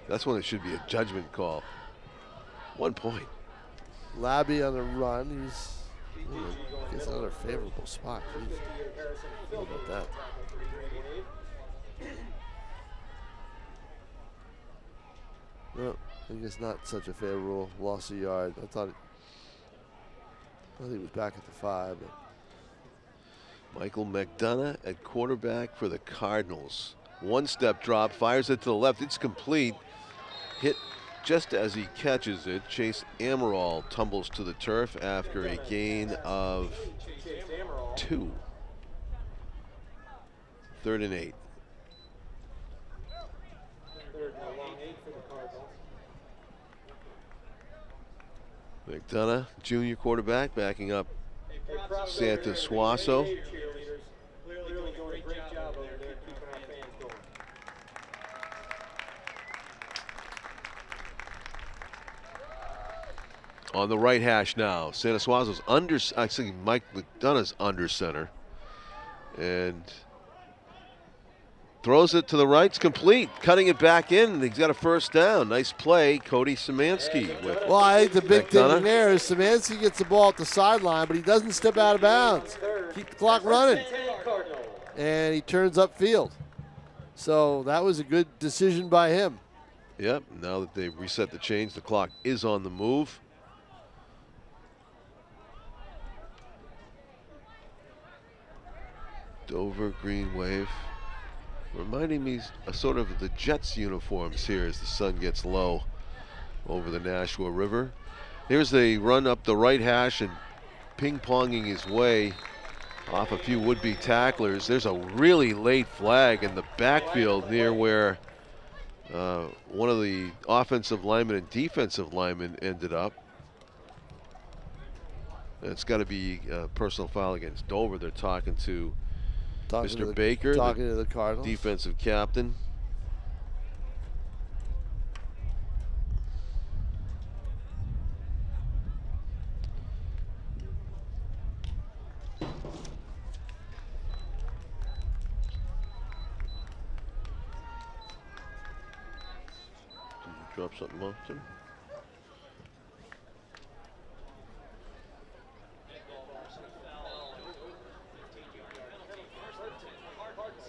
That's when it should be a judgment call. 1 point. Labby on the run. Gets another favorable spot. Jeez. How about that? No, I guess not such a favorable loss of yard. I thought he was back at the 5. But Michael McDonough at quarterback for the Cardinals. 1-step drop, fires it to the left. It's complete. Hit just as he catches it. Chase Amaral tumbles to the turf after a gain of 2. 3rd and 8. McDonough, junior quarterback, backing up Santos Suazo. On the right hash now, Santos Suazo's under. Actually, Mike McDonough's under center, and throws it to the right. It's complete. Cutting it back in. He's got a 1st down. Nice play, Cody Szymanski. Well, I think the big thing there is Szymanski gets the ball at the sideline, but he doesn't step out of bounds. Keep the clock running. And he turns upfield. So that was a good decision by him. Yep, now that they've reset the change, the clock is on the move. Dover Green Wave. Reminding me sort of the Jets uniforms here as the sun gets low over the Nashua River. Here's a run up the right hash and ping-ponging his way off a few would-be tacklers. There's a really late flag in the backfield near where one of the offensive linemen and defensive linemen ended up. It's got to be a personal foul against Dover. They're talking to Mr. Baker, talking to the Cardinals. Defensive captain. Did you drop something off, Tim?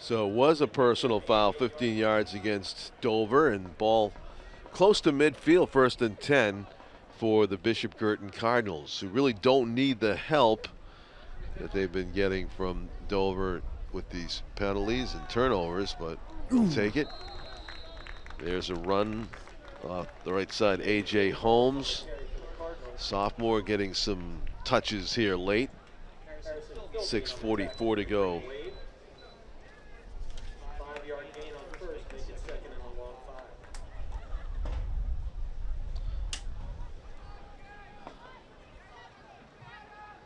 So it was a personal foul, 15 yards against Dover, and ball close to midfield, 1st and 10 for the Bishop Guertin Cardinals, who really don't need the help that they've been getting from Dover with these penalties and turnovers, but take it. There's a run off the right side, A.J. Holmes, sophomore, getting some touches here late. 6:44 to go. 5-yard gain on first, make it second and a long 5.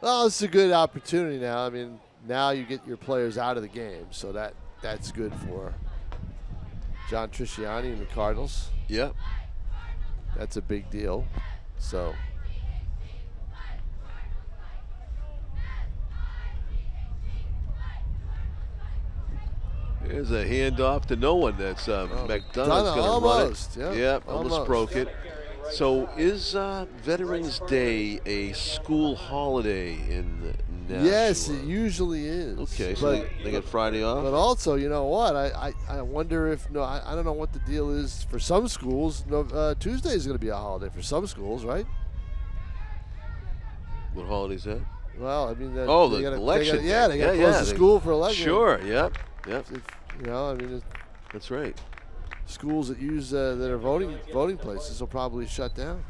Well, it's a good opportunity now. I mean, now you get your players out of the game, so that's good for John Trisciani and the Cardinals. Yep. That's a big deal. So there's a handoff to no one. That's McDonough's going to run it. Almost, yeah. Yep, almost broke it. So is Veterans Day a school holiday in Nashua? yes, it usually is. Okay, so they get Friday off? But also, you know what? I wonder if I don't know what the deal is for some schools. Tuesday is going to be a holiday for some schools, right? What holiday is that? Well, I mean, The election. election. They got to close the school for election. Sure. Yep. You know, I mean, That's right. schools that use that are voting places will probably shut down.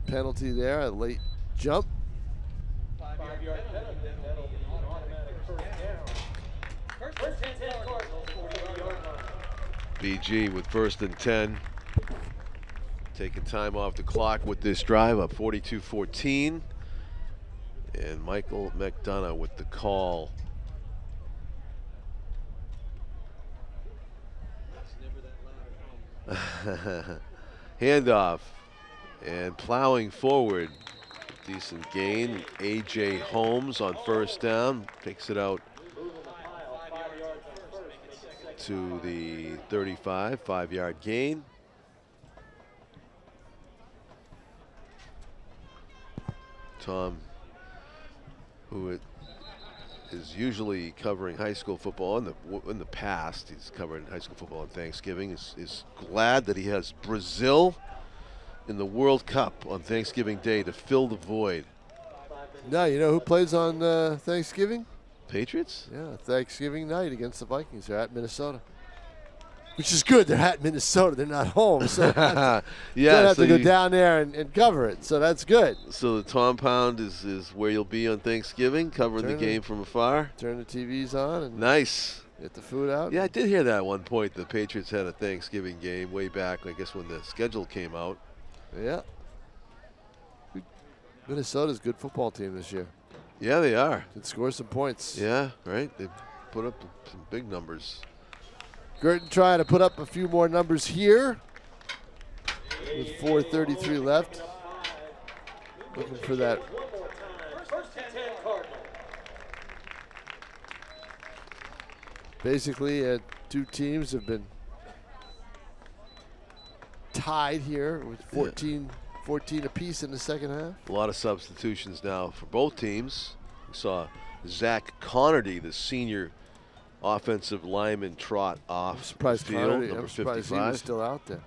Penalty there, a late jump. 5-yard penalty, that'll be an automatic first down. First and 10 Cardinals, 40-yard line. BG with 1st and 10. Taking time off the clock with this drive, up 42-14. And Michael McDonough with the call. Handoff and plowing forward. Decent gain. A.J. Holmes on 1st down. Takes it out to the 35. 5-yard gain. Tom, who is usually covering high school football in the past, he's covered high school football on Thanksgiving, is glad that he has Brazil in the World Cup on Thanksgiving Day to fill the void. Now, you know who plays on Thanksgiving? Patriots? Yeah, Thanksgiving night against the Vikings. They're at Minnesota. Which is good. They're at Minnesota. They're not home. So they don't have to go down there and cover it. So that's good. So the Tom Pound is where you'll be on Thanksgiving, covering the game from afar. Turn the TVs on and nice. Get the food out. Yeah, I did hear that at one point. The Patriots had a Thanksgiving game way back, I guess, when the schedule came out. Yeah. Minnesota's a good football team this year. Yeah, they are. Can score some points. Yeah, right. They put up some big numbers. Guertin trying to put up a few more numbers here with 4:33 left. Looking for that. First and 10 Cardinals. Basically, two teams have been tied here with 14 apiece in the second half. A lot of substitutions now for both teams. We saw Zach Connerty, the senior offensive lineman, trot off surprised the field, Connerty, number I'm surprised 55. he was still out there.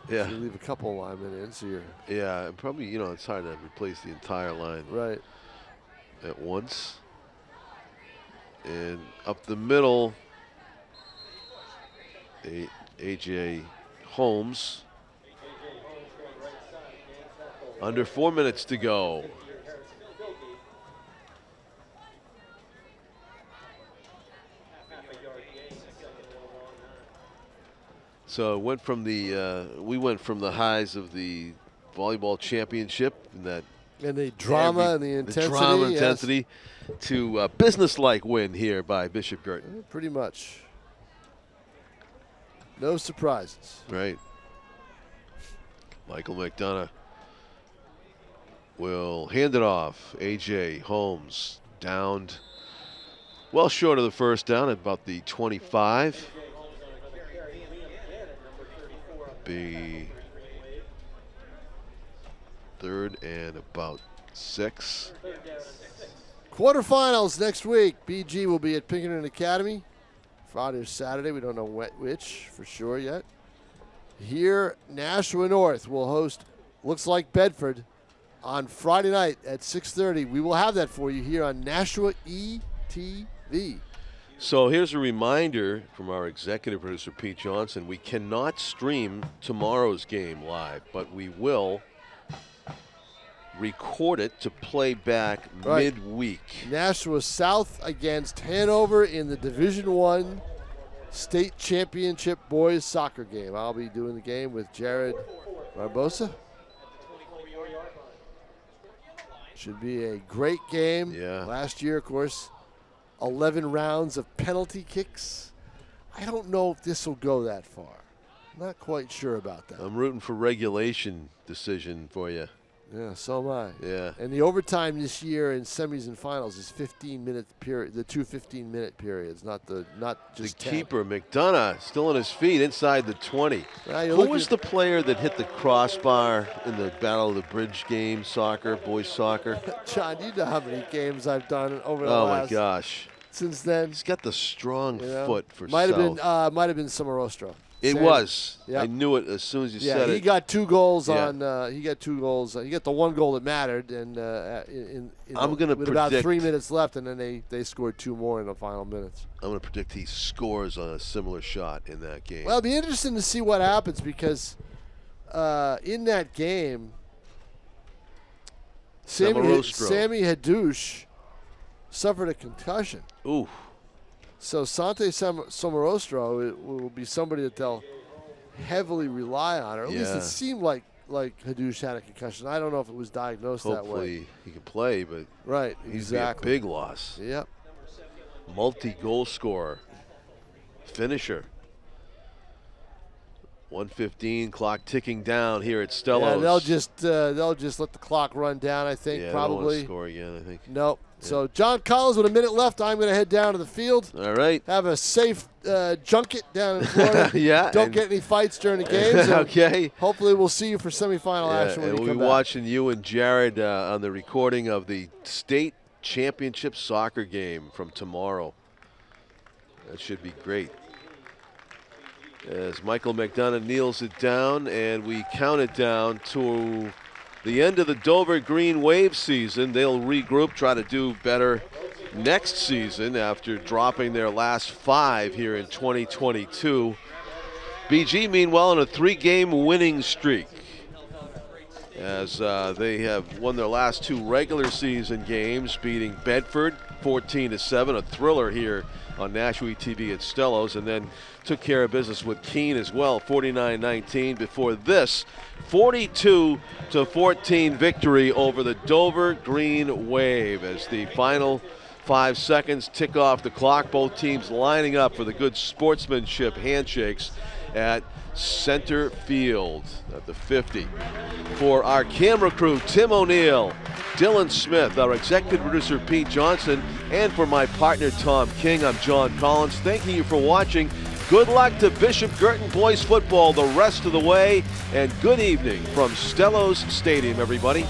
Yeah. So you leave a couple linemen in, so you're Yeah, and probably, it's hard to replace the entire line right at once. And up the middle, A.J. Holmes. Under 4 minutes to go. So it went from we went from the highs of the volleyball championship and that and the drama and the intensity, to a business-like win here by Bishop Guertin. Pretty much. No surprises. Right. Michael McDonough will hand it off. A.J. Holmes downed well short of the first down at about the 25. Be 3rd and about 6. Quarterfinals next week. BG will be at Pinkerton Academy. Friday or Saturday. We don't know which for sure yet. Here, Nashua North will host, looks like Bedford, on Friday night at 6:30. We will have that for you here on Nashua ETV. So here's a reminder from our executive producer, Pete Johnson. We cannot stream tomorrow's game live, but we will record it to play back midweek. Nashua South against Hanover in the Division I State Championship boys soccer game. I'll be doing the game with Jared Barbosa. Should be a great game. Yeah. Last year, of course, 11 rounds of penalty kicks. I don't know if this will go that far. Not quite sure about that. I'm rooting for regulation decision for you. Yeah, so am I. Yeah. And the overtime this year in semis and finals is 15-minute period. The two 15-minute periods, not just the 10. keeper, McDonough, still on his feet inside the 20. Who was the player that hit the crossbar in the Battle of the Bridge game, soccer, boys soccer? John, you know how many games I've done over the Oh last. my gosh! Since then, he's got the strong foot for might have been South. might have been Somorostro. It Sandy. was. Yep. I knew it as soon as you said it. He got 2 goals Yeah. on. He got 2 goals. He got the 1 goal that mattered, and I'm gonna with about predict- 3 minutes left, and then they scored 2 more in the final minutes. I'm going to predict he scores on a similar shot in that game. Well, it'll be interesting to see what happens because in that game, Sammy Hadouche suffered a concussion. Ooh. So Sante Somorostro will be somebody that they'll heavily rely on, or at least it seemed like Hadouche had a concussion. I don't know if it was diagnosed that way. Hopefully he can play, but right, he's a big loss. Yep. Multi-goal scorer, finisher. 1:15, clock ticking down here at Stellos. Yeah, they'll just let the clock run down. I think Yeah, probably. They won't score again. I think. Nope. Yeah. So John Collins with a minute left. I'm going to head down to the field. All right. Have a safe junket down in Florida. Yeah. Don't get any fights during the games. Okay. Hopefully we'll see you for semifinal action when and you we'll come be back. watching you and Jared on the recording of the state championship soccer game from tomorrow. That should be great. As Michael McDonough kneels it down, and we count it down to the end of the Dover Green Wave season. They'll regroup, try to do better next season after dropping their last 5 here in 2022. BG, meanwhile, on a 3-game winning streak, as they have won their last 2 regular season games, beating Bedford 14-7, a thriller here on Nashua TV at Stellos, and then took care of business with Keene as well, 49-19. Before this, 42-14 victory over the Dover Green Wave as the final 5 seconds tick off the clock. Both teams lining up for the good sportsmanship handshakes at center field at the 50. For our camera crew, Tim O'Neill, Dylan Smith, our executive producer, Pete Johnson, and for my partner, Tom King, I'm John Collins. Thanking you for watching. Good luck to Bishop Guertin boys football the rest of the way, and good evening from Stellos Stadium, everybody.